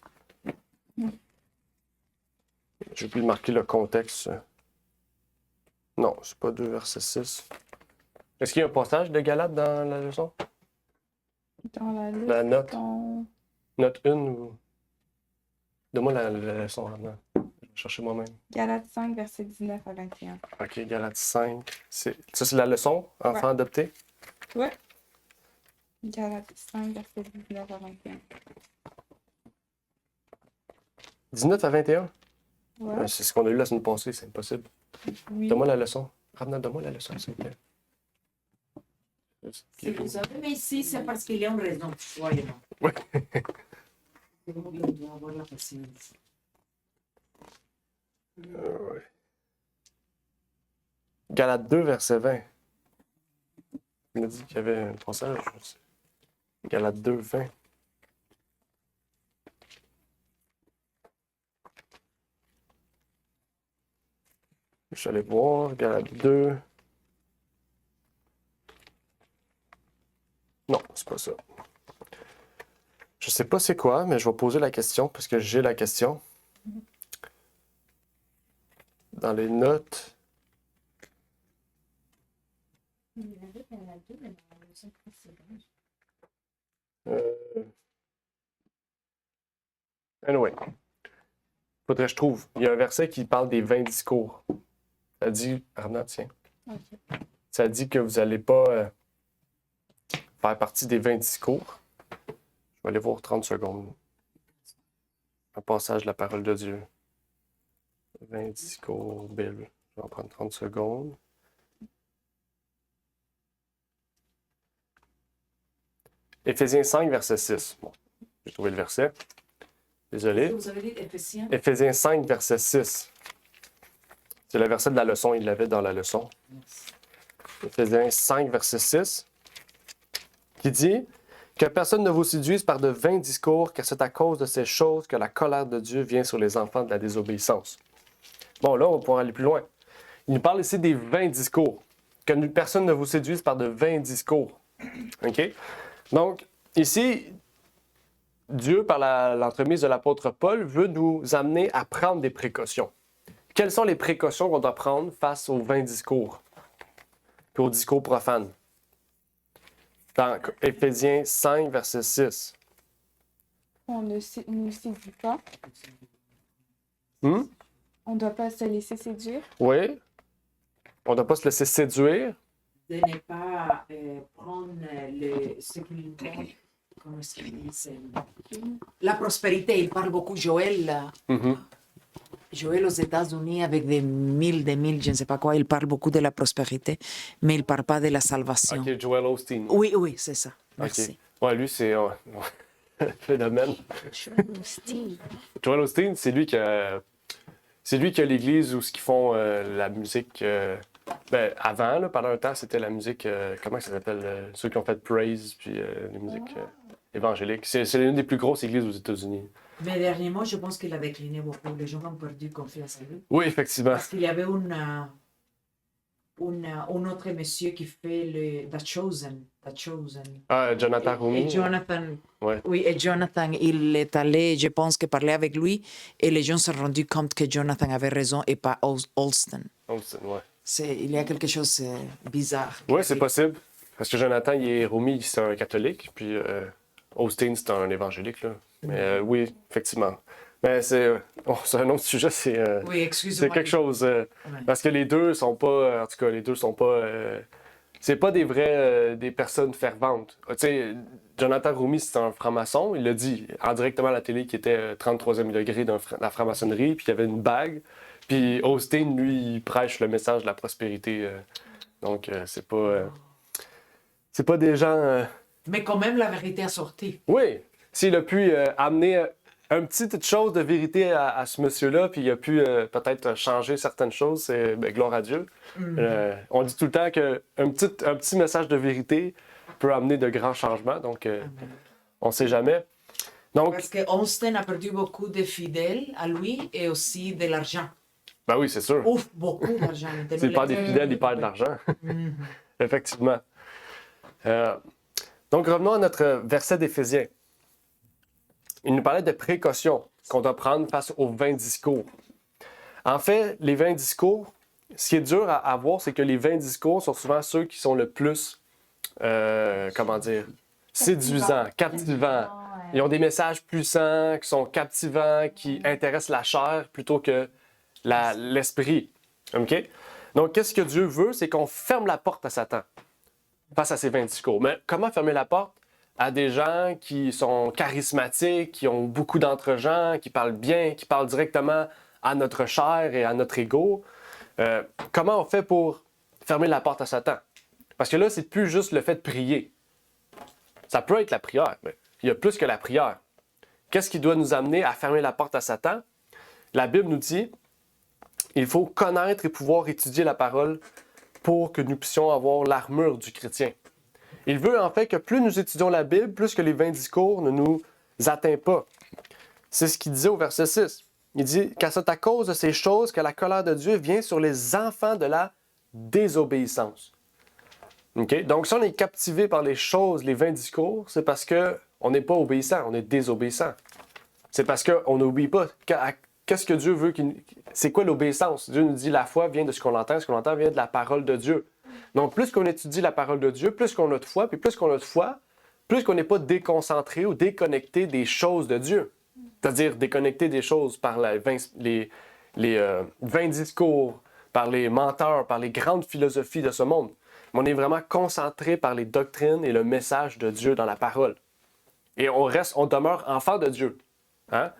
[SPEAKER 2] J'ai oublié de marquer le contexte. Non, c'est pas 2, verset 6. Est-ce qu'il y a un passage de Galates dans la leçon?
[SPEAKER 5] Dans la liste,
[SPEAKER 2] La note.
[SPEAKER 5] dans-
[SPEAKER 2] Note 1 ou... Donne-moi la leçon maintenant. Je vais chercher moi-même.
[SPEAKER 5] Galates 5, versets 19 à 21.
[SPEAKER 2] OK, Galates 5. Ça, c'est la leçon, enfant
[SPEAKER 5] Ouais.
[SPEAKER 2] adopté?
[SPEAKER 5] Ouais. Galates 5, versets 19 à 21.
[SPEAKER 2] 19 à 21?
[SPEAKER 5] Ouais.
[SPEAKER 2] C'est ce qu'on a eu la semaine passée, c'est impossible.
[SPEAKER 5] Oui.
[SPEAKER 2] Donne-moi la leçon. Ramena, donne-moi la leçon, s'il te plaît.
[SPEAKER 6] Si vous avez ici, c'est parce qu'il y a une raison. Voyons.
[SPEAKER 2] Ouais.
[SPEAKER 6] On doit avoir la patience.
[SPEAKER 2] Ouais. Galates 2, verset 20. Il m'a dit qu'il y avait un passage. Galates 2, 20. Je suis allé voir. Galates 2. Non, c'est pas ça. Je sais pas c'est quoi, mais je vais poser la question parce que j'ai la question. Dans les notes. Anyway. Faudrait que je trouve. Il y a un verset qui parle des 20 discours. Ça dit. Arnaud, tiens.
[SPEAKER 5] Ok.
[SPEAKER 2] Ça dit que vous n'allez pas faire partie des 20 discours. Je vais aller voir 30 secondes. Un passage de la parole de Dieu. 20 discours, Bible. Je vais en prendre 30 secondes. Éphésiens 5, verset 6. Bon, j'ai trouvé le verset. Désolé.
[SPEAKER 6] Vous avez dit Éphésiens?
[SPEAKER 2] Éphésiens 5, verset 6. C'est le verset de la leçon, il l'avait dans la leçon. Éphésiens 5, verset 6, qui dit que personne ne vous séduise par de vains discours, car c'est à cause de ces choses que la colère de Dieu vient sur les enfants de la désobéissance. Bon, là, on va pouvoir aller plus loin. Il nous parle ici des vains discours. Que personne ne vous séduise par de vains discours. OK? Donc, ici, Dieu, par l'entremise de l'apôtre Paul, veut nous amener à prendre des précautions. Quelles sont les précautions qu'on doit prendre face aux vains discours et aux discours profanes? Dans Éphésiens 5, verset 6.
[SPEAKER 5] On ne nous séduit pas.
[SPEAKER 2] Hmm?
[SPEAKER 5] On ne doit pas se laisser séduire.
[SPEAKER 2] Oui. On ne doit pas se laisser séduire.
[SPEAKER 6] De ne pas prendre ce qu'il dit, comment est-ce qu'il dit, la prospérité. Il parle beaucoup, Joël.
[SPEAKER 2] Mhm.
[SPEAKER 6] Joël aux États-Unis avec des mille, je ne sais pas quoi, il parle beaucoup de la prospérité, mais il ne parle pas de la salvation.
[SPEAKER 2] OK, Joel Osteen.
[SPEAKER 6] Oui, oui, c'est ça. Merci.
[SPEAKER 2] OK. Ouais, lui, c'est phénomène. Joel Osteen, c'est lui qui a l'église où ce qu'ils font la musique. Avant, là, pendant un temps, c'était la musique. Comment ça s'appelle ceux qui ont fait Praise, puis les musiques évangéliques. C'est l'une des plus grosses églises aux États-Unis.
[SPEAKER 6] Mais dernièrement, je pense qu'il a décliné beaucoup. Les gens ont perdu confiance en lui.
[SPEAKER 2] Oui, effectivement.
[SPEAKER 6] Parce qu'il y avait un autre monsieur qui fait The Chosen.
[SPEAKER 2] Ah, Jonathan Roumie.
[SPEAKER 6] Et Jonathan,
[SPEAKER 2] Ouais.
[SPEAKER 6] oui, et Jonathan, il est allé, je pense, que parler avec lui, et les gens se sont rendus compte que Jonathan avait raison et pas Olston.
[SPEAKER 2] Olsen, ouais.
[SPEAKER 6] Il y a quelque chose de bizarre.
[SPEAKER 2] Oui, c'est possible. Parce que Jonathan, Roumie, c'est un catholique, puis Osteen, c'est un évangélique, là. Mais oui, effectivement. Mais c'est un autre sujet,
[SPEAKER 6] Oui, excusez-moi.
[SPEAKER 2] c'est quelque chose. Parce que les deux sont pas. En tout cas, les deux sont pas. C'est pas des vrais. Des personnes ferventes. Tu sais, Jonathan Roumie, c'est un franc-maçon. Il l'a dit indirectement à la télé qu'il était 33e degré de la franc-maçonnerie, puis il y avait une bague. Puis Osteen, lui, il prêche le message de la prospérité. Donc, c'est pas. C'est pas des gens.
[SPEAKER 6] Mais quand même, la vérité a sorti.
[SPEAKER 2] Oui, s'il a pu amener une petite chose de vérité à ce monsieur-là, puis il a pu peut-être changer certaines choses, c'est gloire à Dieu. On dit tout le temps qu'un petit message de vérité peut amener de grands changements, donc on ne sait jamais. Donc,
[SPEAKER 6] Parce que Olsten a perdu beaucoup de fidèles à lui et aussi de l'argent.
[SPEAKER 2] ben oui, c'est sûr.
[SPEAKER 6] Ouf, beaucoup d'argent.
[SPEAKER 2] S'il perd des fidèles, il perd de l'argent. Effectivement. Donc, revenons à notre verset d'Éphésiens. Il nous parlait de précautions qu'on doit prendre face aux vains discours. En fait, les vains discours, ce qui est dur à voir, c'est que les vains discours sont souvent ceux qui sont le plus, séduisants, captivants. Ils ont des messages puissants, qui sont captivants, qui intéressent la chair plutôt que l'esprit. OK? Donc, qu'est-ce que Dieu veut? C'est qu'on ferme la porte à Satan face à ces vains discours. Mais comment fermer la porte à des gens qui sont charismatiques, qui ont beaucoup d'entre-gens, qui parlent bien, qui parlent directement à notre chair et à notre ego? Comment on fait pour fermer la porte à Satan? Parce que là, c'est plus juste le fait de prier. Ça peut être la prière, mais il y a plus que la prière. Qu'est-ce qui doit nous amener à fermer la porte à Satan? La Bible nous dit il faut connaître et pouvoir étudier la parole pour que nous puissions avoir l'armure du chrétien. Il veut en fait que plus nous étudions la Bible, plus que les vains discours ne nous atteignent pas. C'est ce qu'il disait au verset 6. Il dit « Car c'est à cause de ces choses que la colère de Dieu vient sur les enfants de la désobéissance. » Okay? Donc, si on est captivé par les choses, les vains discours, c'est parce qu'on n'est pas obéissant, on est désobéissant. C'est parce qu'on n'obéit pas. Qu'est-ce que Dieu veut? C'est quoi l'obéissance? Dieu nous dit la foi vient de ce qu'on entend vient de la parole de Dieu. Donc, plus qu'on étudie la parole de Dieu, plus qu'on a de foi, puis plus qu'on a de foi, plus qu'on n'est pas déconcentré ou déconnecté des choses de Dieu. C'est-à-dire déconnecté des choses par les vains discours, par les menteurs, par les grandes philosophies de ce monde. Mais on est vraiment concentré par les doctrines et le message de Dieu dans la parole. Et on demeure enfant de Dieu. Hein?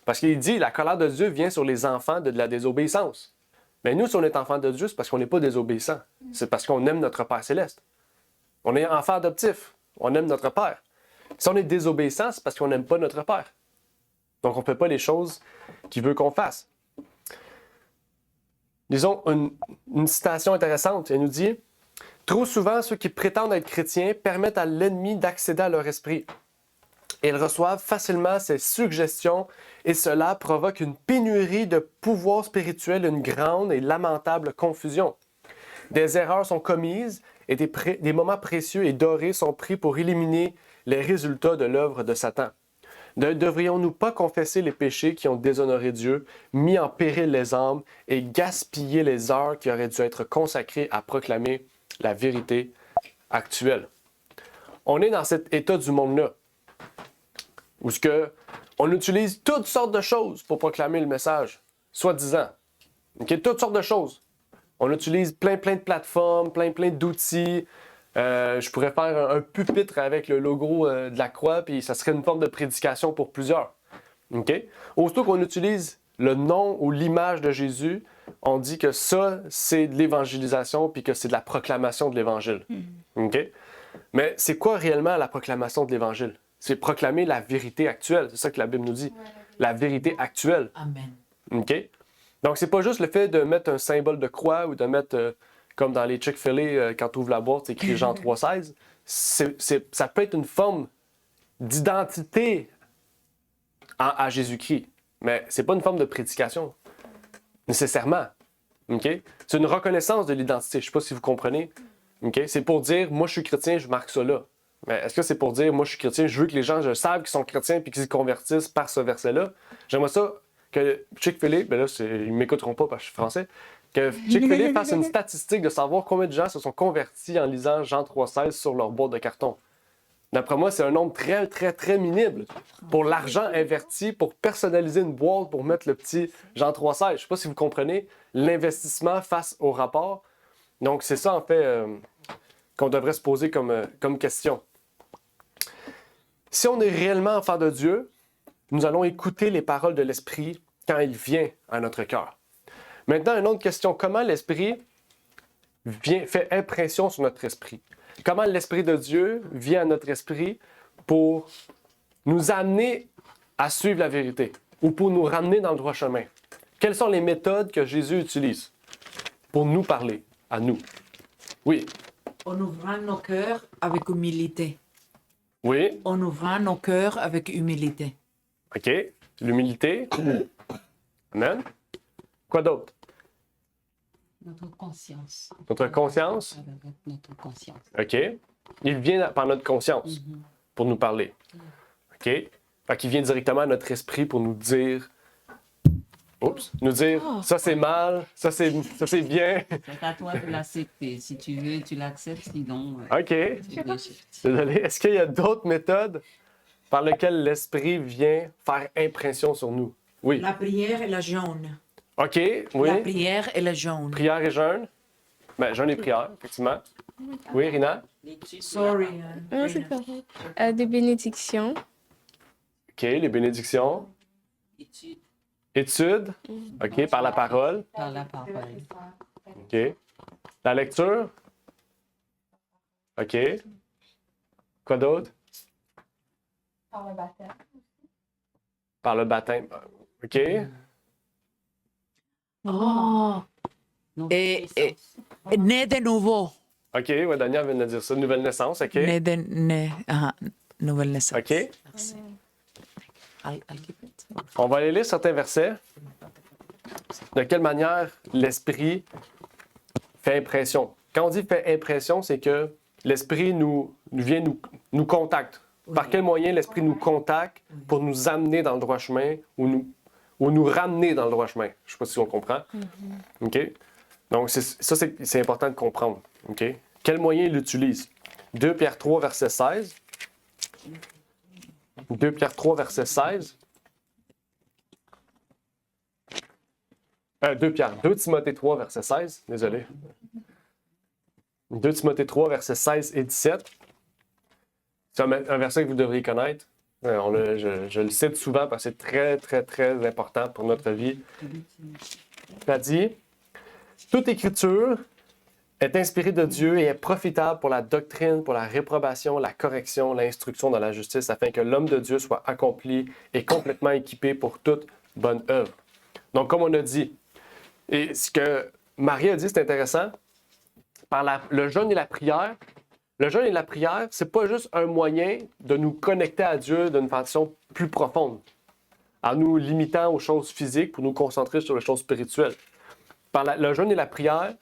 [SPEAKER 2] Parce qu'il dit, la colère de Dieu vient sur les enfants de la désobéissance. Mais nous, si on est enfant de Dieu, c'est parce qu'on n'est pas désobéissant. C'est parce qu'on aime notre Père céleste. On est enfant adoptif. On aime notre Père. Si on est désobéissant, c'est parce qu'on n'aime pas notre Père. Donc, on ne fait pas les choses qu'il veut qu'on fasse. Disons une citation intéressante. Elle nous dit « Trop souvent, ceux qui prétendent être chrétiens permettent à l'ennemi d'accéder à leur esprit. Ils reçoivent facilement ces suggestions et cela provoque une pénurie de pouvoir spirituel, une grande et lamentable confusion. Des erreurs sont commises et des moments précieux et dorés sont pris pour éliminer les résultats de l'œuvre de Satan. Ne devrions-nous pas confesser les péchés qui ont déshonoré Dieu, mis en péril les âmes et gaspillé les heures qui auraient dû être consacrées à proclamer la vérité actuelle? On est dans cet état du monde-là, où on utilise toutes sortes de choses pour proclamer le message, soi-disant. Okay? Toutes sortes de choses. On utilise plein de plateformes, plein d'outils. Je pourrais faire un pupitre avec le logo de la croix, puis ça serait une forme de prédication pour plusieurs. Okay? Aussitôt qu'on utilise le nom ou l'image de Jésus, on dit que ça, c'est de l'évangélisation, puis que c'est de la proclamation de l'Évangile. Okay? Mais c'est quoi réellement la proclamation de l'Évangile? C'est proclamer la vérité actuelle. C'est ça que la Bible nous dit. La vérité actuelle.
[SPEAKER 6] Amen.
[SPEAKER 2] OK? Donc, c'est pas juste le fait de mettre un symbole de croix ou de mettre, comme dans les Chick-fil-A, quand tu ouvres la boîte, c'est écrit Jean 3,16. Ça peut être une forme d'identité à Jésus-Christ. Mais c'est pas une forme de prédication, nécessairement. OK? C'est une reconnaissance de l'identité. Je sais pas si vous comprenez. OK? C'est pour dire, moi, je suis chrétien, je marque ça là. Mais est-ce que c'est pour dire, moi, je suis chrétien, je veux que les gens savent qu'ils sont chrétiens puis qu'ils se convertissent par ce verset-là? J'aimerais ça que Chick-fil-A, ben là, ils ne m'écouteront pas parce que je suis français, que Chick-fil-A fasse une statistique de savoir combien de gens se sont convertis en lisant Jean 3,16 sur leur boîte de carton. D'après moi, c'est un nombre très minime pour l'argent investi, pour personnaliser une boîte, pour mettre le petit Jean 3,16. Je ne sais pas si vous comprenez l'investissement face au rapport. Donc, c'est ça, en fait, qu'on devrait se poser comme question. Si on est réellement enfant de Dieu, nous allons écouter les paroles de l'Esprit quand il vient à notre cœur. Maintenant, une autre question. Comment l'Esprit fait impression sur notre esprit? Comment l'Esprit de Dieu vient à notre esprit pour nous amener à suivre la vérité ou pour nous ramener dans le droit chemin? Quelles sont les méthodes que Jésus utilise pour nous parler, à nous? Oui.
[SPEAKER 6] En ouvrant nos cœurs avec humilité.
[SPEAKER 2] Oui.
[SPEAKER 6] En ouvrant nos cœurs avec humilité.
[SPEAKER 2] OK. L'humilité. Amen. Quoi d'autre?
[SPEAKER 4] Notre conscience.
[SPEAKER 2] Notre conscience.
[SPEAKER 4] Avec notre conscience.
[SPEAKER 2] OK. Il vient par notre conscience pour nous parler. OK. Fait qu'il vient directement à notre esprit pour nous dire... Oups! Nous dire, ça c'est mal, ça c'est bien.
[SPEAKER 4] C'est à toi de l'accepter. Si tu veux, tu l'acceptes, sinon...
[SPEAKER 2] OK.
[SPEAKER 4] tu rejettes.
[SPEAKER 2] Désolé. Est-ce qu'il y a d'autres méthodes par lesquelles l'esprit vient faire impression sur nous? Oui.
[SPEAKER 6] La prière et la jeûne.
[SPEAKER 2] OK. Oui.
[SPEAKER 6] La prière et le jeûne.
[SPEAKER 2] Prière et jeûne. Ben, jeûne et prière, effectivement. Oui, Rina?
[SPEAKER 6] Sorry.
[SPEAKER 5] Non, c'est correct. Des bénédictions.
[SPEAKER 2] OK. Les bénédictions.
[SPEAKER 4] Étude
[SPEAKER 2] Étude. OK. Par la parole.
[SPEAKER 4] par la parole.
[SPEAKER 2] OK. La lecture. OK. Quoi d'autre?
[SPEAKER 5] Par le baptême.
[SPEAKER 2] Par le baptême. OK.
[SPEAKER 6] Oh.
[SPEAKER 4] Donc,
[SPEAKER 6] Et-
[SPEAKER 4] naissance.
[SPEAKER 6] Né de nouveau.
[SPEAKER 2] OK. Ouais, Daniel vient de dire ça. Nouvelle naissance. OK.
[SPEAKER 6] Nouvelle naissance.
[SPEAKER 2] OK.
[SPEAKER 4] Merci.
[SPEAKER 6] I'll keep it.
[SPEAKER 2] On va aller lire certains versets. De quelle manière l'esprit fait impression. Quand on dit fait impression, c'est que l'esprit nous contacte. Par quel moyen l'esprit nous contacte pour nous amener dans le droit chemin ou nous ramener dans le droit chemin? Je ne sais pas si on comprend. OK? Donc, c'est important de comprendre. OK? Quel moyen il utilise? 2 Pierre 3, verset 16. 2 Pierre 3, verset 16. 2 Timothée 3, verset 16. Désolé. 2 Timothée 3, verset 16 et 17. C'est un verset que vous devriez connaître. Je le cite souvent parce que c'est très, très, très important pour notre vie. Ça dit, « Toute écriture est inspirée de Dieu et est profitable pour la doctrine, pour la réprobation, la correction, l'instruction dans la justice, afin que l'homme de Dieu soit accompli et complètement équipé pour toute bonne œuvre. » Donc, comme on a dit, et ce que Marie a dit, c'est intéressant, par le jeûne et la prière, le jeûne et la prière, c'est pas juste un moyen de nous connecter à Dieu d'une façon plus profonde, en nous limitant aux choses physiques pour nous concentrer sur les choses spirituelles. Par le jeûne et la prière,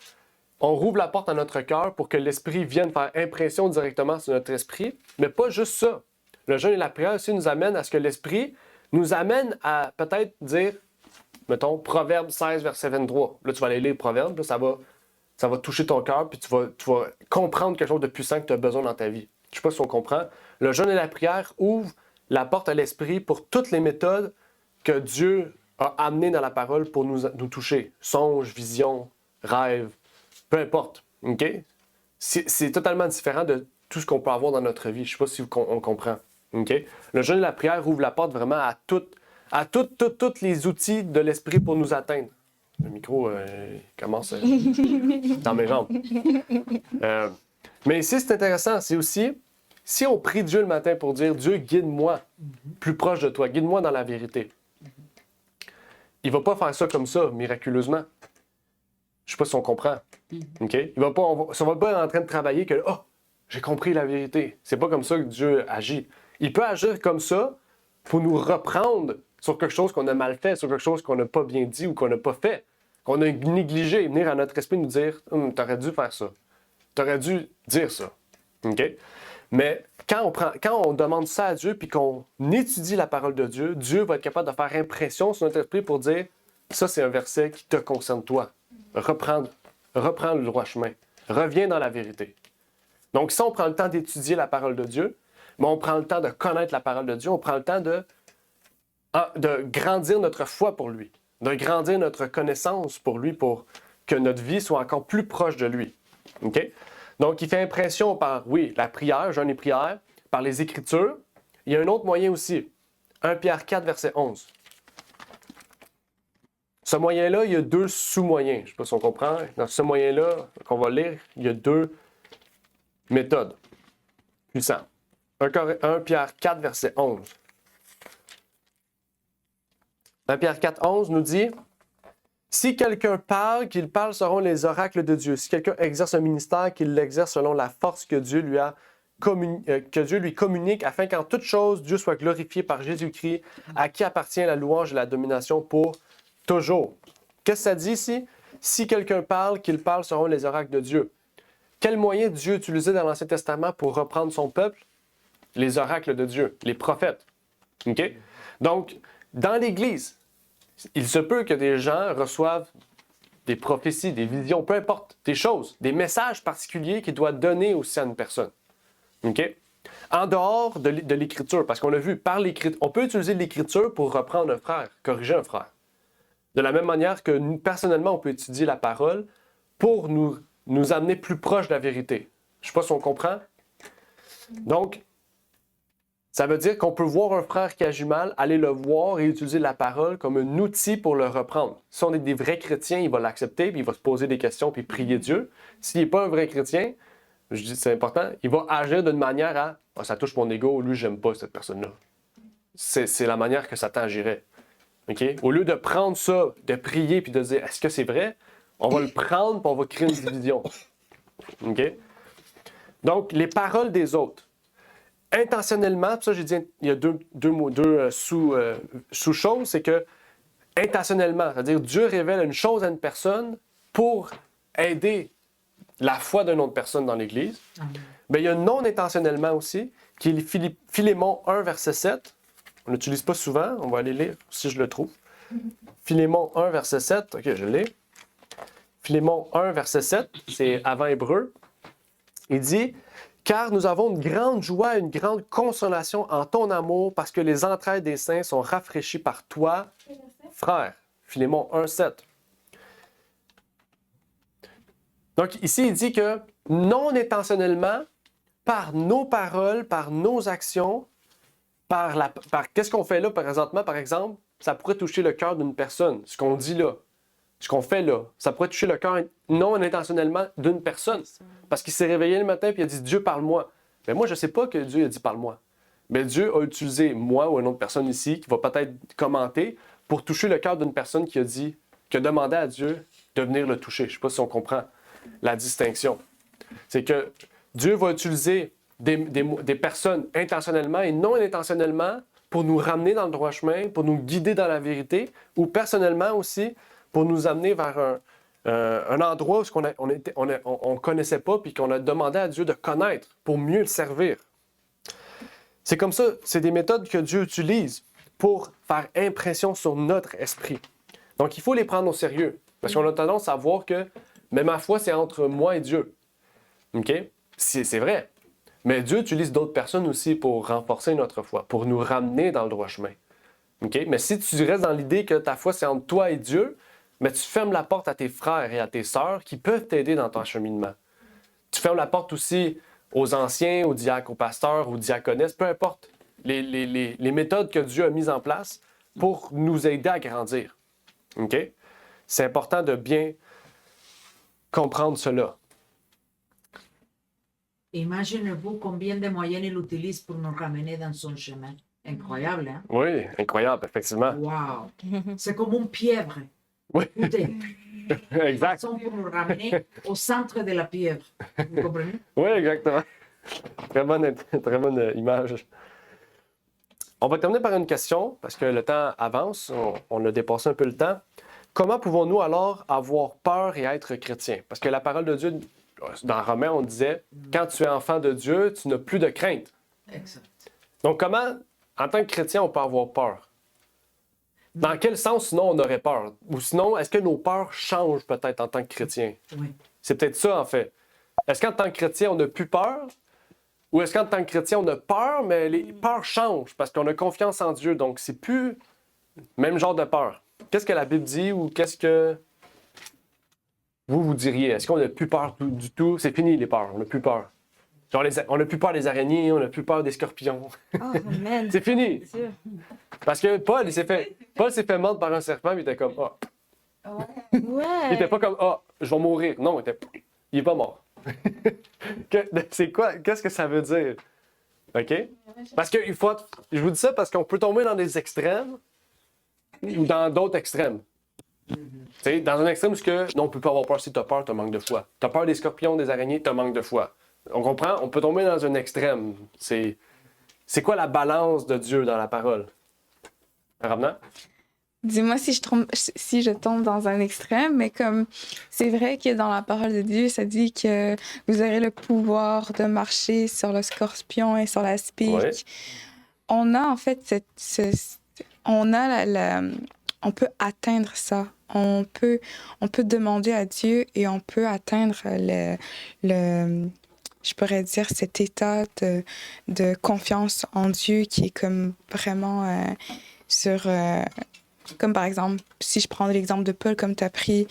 [SPEAKER 2] on rouvre la porte à notre cœur pour que l'Esprit vienne faire impression directement sur notre esprit. Mais pas juste ça. Le jeûne et la prière aussi nous amènent à ce que l'Esprit nous amène à peut-être dire, mettons, Proverbe 16, verset 23. Là, tu vas aller lire Proverbe, là, ça va toucher ton cœur, puis tu vas comprendre quelque chose de puissant que tu as besoin dans ta vie. Je ne sais pas si on comprend. Le jeûne et la prière ouvrent la porte à l'Esprit pour toutes les méthodes que Dieu a amenées dans la parole pour nous toucher. Songes, visions, rêves, peu importe. OK? C'est totalement différent de tout ce qu'on peut avoir dans notre vie. Je ne sais pas si on comprend. OK? Le jeûne et la prière ouvrent la porte vraiment à tous les outils de l'Esprit pour nous atteindre. Le micro commence dans mes jambes. Mais ici, c'est intéressant. C'est aussi, si on prie Dieu le matin pour dire « Dieu, guide-moi plus proche de toi, guide-moi dans la vérité », il ne va pas faire ça comme ça, miraculeusement. Je ne sais pas si on comprend. Okay? On ne va pas être en train de travailler que « Oh, j'ai compris la vérité ». C'est pas comme ça que Dieu agit. Il peut agir comme ça pour nous reprendre sur quelque chose qu'on a mal fait, sur quelque chose qu'on n'a pas bien dit ou qu'on n'a pas fait, qu'on a négligé, venir à notre esprit nous dire « T'aurais dû faire ça. T'aurais dû dire ça. » Okay? Mais quand on demande ça à Dieu puis qu'on étudie la parole de Dieu, Dieu va être capable de faire impression sur notre esprit pour dire « Ça, c'est un verset qui te concerne toi. Reprends le droit chemin. Reviens dans la vérité. » Donc, si on prend le temps d'étudier la parole de Dieu, mais on prend le temps de connaître la parole de Dieu, on prend le temps de grandir notre foi pour lui, de grandir notre connaissance pour lui, pour que notre vie soit encore plus proche de lui. Okay? Donc, il fait impression par, oui, la prière, jeûne et prière, par les Écritures. Il y a un autre moyen aussi, 1 Pierre 4, verset 11. Ce moyen-là, il y a deux sous-moyens. Je ne sais pas si on comprend. Dans ce moyen-là, qu'on va lire, il y a deux méthodes puissantes. 1 Pierre 4, verset 11. 1 Pierre 4, 11 nous dit « Si quelqu'un parle, qu'il parle selon les oracles de Dieu. Si quelqu'un exerce un ministère, qu'il l'exerce selon la force que Dieu lui communique, afin qu'en toute chose, Dieu soit glorifié par Jésus-Christ, à qui appartient la louange et la domination pour toujours. » Qu'est-ce que ça dit ici? Si quelqu'un parle, qu'il parle selon les oracles de Dieu. Quel moyen Dieu utilisait dans l'Ancien Testament pour reprendre son peuple? Les oracles de Dieu, les prophètes. Okay? Donc, dans l'Église, il se peut que des gens reçoivent des prophéties, des visions, peu importe, des choses, des messages particuliers qu'il doit donner aussi à une personne. Okay? En dehors de l'Écriture, parce qu'on a vu, par l'Écriture, on peut utiliser l'Écriture pour reprendre un frère, corriger un frère. De la même manière que nous, personnellement, on peut étudier la parole pour nous amener plus proche de la vérité. Je ne sais pas si on comprend. Donc, ça veut dire qu'on peut voir un frère qui agit mal, aller le voir et utiliser la parole comme un outil pour le reprendre. Si on est des vrais chrétiens, il va l'accepter, puis il va se poser des questions, puis prier Dieu. S'il n'est pas un vrai chrétien, je dis c'est important, il va agir d'une manière à « ça touche mon ego, lui, j'aime pas cette personne-là. » C'est la manière que Satan agirait. Okay? Au lieu de prendre ça, de prier, puis de dire « est-ce que c'est vrai? » On va le prendre, puis on va créer une division. Okay? Donc, les paroles des autres. Intentionnellement, ça j'ai dit, il y a deux sous-choses, c'est que intentionnellement, c'est-à-dire Dieu révèle une chose à une personne pour aider la foi d'une autre personne dans l'Église. Mais il y a non intentionnellement aussi, qui est Philémon 1, verset 7. On n'utilise pas souvent, on va aller lire si je le trouve. Philémon 1, verset 7, ok, je l'ai. Philémon 1, verset 7, c'est avant hébreu. Il dit « Car nous avons une grande joie et une grande consolation en ton amour, parce que les entrailles des saints sont rafraîchies par toi, frère. » Philémon 1, 7. Donc ici, il dit que non intentionnellement, par nos paroles, par nos actions, par qu'est-ce qu'on fait là présentement, par exemple, ça pourrait toucher le cœur d'une personne, ce qu'on dit là. Ce qu'on fait là, ça pourrait toucher le cœur non intentionnellement d'une personne. Parce qu'il s'est réveillé le matin et il a dit « Dieu, parle-moi ». Mais moi, je ne sais pas que Dieu a dit « parle-moi ». Mais Dieu a utilisé moi ou une autre personne ici qui va peut-être commenter pour toucher le cœur d'une personne qui a demandé à Dieu de venir le toucher. Je ne sais pas si on comprend la distinction. C'est que Dieu va utiliser des personnes intentionnellement et non intentionnellement pour nous ramener dans le droit chemin, pour nous guider dans la vérité, ou personnellement aussi, pour nous amener vers un endroit où on connaissait pas, puis qu'on a demandé à Dieu de connaître pour mieux le servir. C'est comme ça, c'est des méthodes que Dieu utilise pour faire impression sur notre esprit. Donc, il faut les prendre au sérieux, parce qu'on a tendance à voir que, mais ma foi, c'est entre moi et Dieu. OK? C'est vrai. Mais Dieu utilise d'autres personnes aussi pour renforcer notre foi, pour nous ramener dans le droit chemin. OK? Mais si tu restes dans l'idée que ta foi, c'est entre toi et Dieu, mais tu fermes la porte à tes frères et à tes sœurs qui peuvent t'aider dans ton cheminement. Tu fermes la porte aussi aux anciens, aux diacres, aux pasteurs, aux diaconesses, peu importe les méthodes que Dieu a mises en place pour nous aider à grandir. OK? C'est important de bien comprendre cela.
[SPEAKER 6] Imaginez-vous combien de moyens il utilise pour nous ramener dans son chemin. Incroyable, hein?
[SPEAKER 2] Oui, incroyable, effectivement.
[SPEAKER 6] Wow! C'est comme une pieuvre.
[SPEAKER 2] Oui,
[SPEAKER 6] Tout est
[SPEAKER 2] exact.
[SPEAKER 6] façon pour nous ramener au centre de la pieuvre. Vous comprenez?
[SPEAKER 2] Oui, exactement. Très bonne image. On va terminer par une question, parce que le temps avance, on a dépassé un peu le temps. Comment pouvons-nous alors avoir peur et être chrétien? Parce que la parole de Dieu, dans Romains, on disait, quand tu es enfant de Dieu, tu n'as plus de crainte.
[SPEAKER 6] Exact.
[SPEAKER 2] Donc comment, en tant que chrétien, on peut avoir peur? Dans quel sens, sinon, on aurait peur? Ou sinon, est-ce que nos peurs changent peut-être en tant que chrétien?
[SPEAKER 6] Oui.
[SPEAKER 2] C'est peut-être ça, en fait. Est-ce qu'en tant que chrétien, on n'a plus peur? Ou est-ce qu'en tant que chrétien, on a peur, mais les peurs changent parce qu'on a confiance en Dieu. Donc, c'est plus le même genre de peur. Qu'est-ce que la Bible dit ou qu'est-ce que vous diriez? Est-ce qu'on n'a plus peur du tout? C'est fini, les peurs. On n'a plus peur. Genre, on n'a plus peur des araignées, on n'a plus peur des scorpions.
[SPEAKER 7] Oh, amen.
[SPEAKER 2] C'est fini.
[SPEAKER 7] C'est sûr.
[SPEAKER 2] Parce que Paul s'est fait mordre par un serpent, mais il était comme, ah. Il
[SPEAKER 7] Ouais.
[SPEAKER 2] était pas comme, ah, je vais mourir. Non, il est pas mort. C'est quoi? Qu'est-ce que ça veut dire? OK? Parce que je vous dis ça parce qu'on peut tomber dans des extrêmes ou dans d'autres extrêmes. Tu sais, dans un extrême où non, on peut pas avoir peur si tu as peur, tu manques de foi. Tu as peur des scorpions, des araignées, tu manques de foi. On comprend? On peut tomber dans un extrême. C'est quoi la balance de Dieu dans la parole? Ramna?
[SPEAKER 5] Dis-moi si je tombe dans un extrême, mais comme c'est vrai que dans la parole de Dieu, ça dit que vous aurez le pouvoir de marcher sur le scorpion et sur la spique.
[SPEAKER 2] Ouais.
[SPEAKER 5] On a en fait on peut atteindre ça. On peut demander à Dieu et on peut atteindre je pourrais dire cet état de confiance en Dieu qui est comme vraiment comme par exemple, si je prends l'exemple de Paul, comme tu as pris,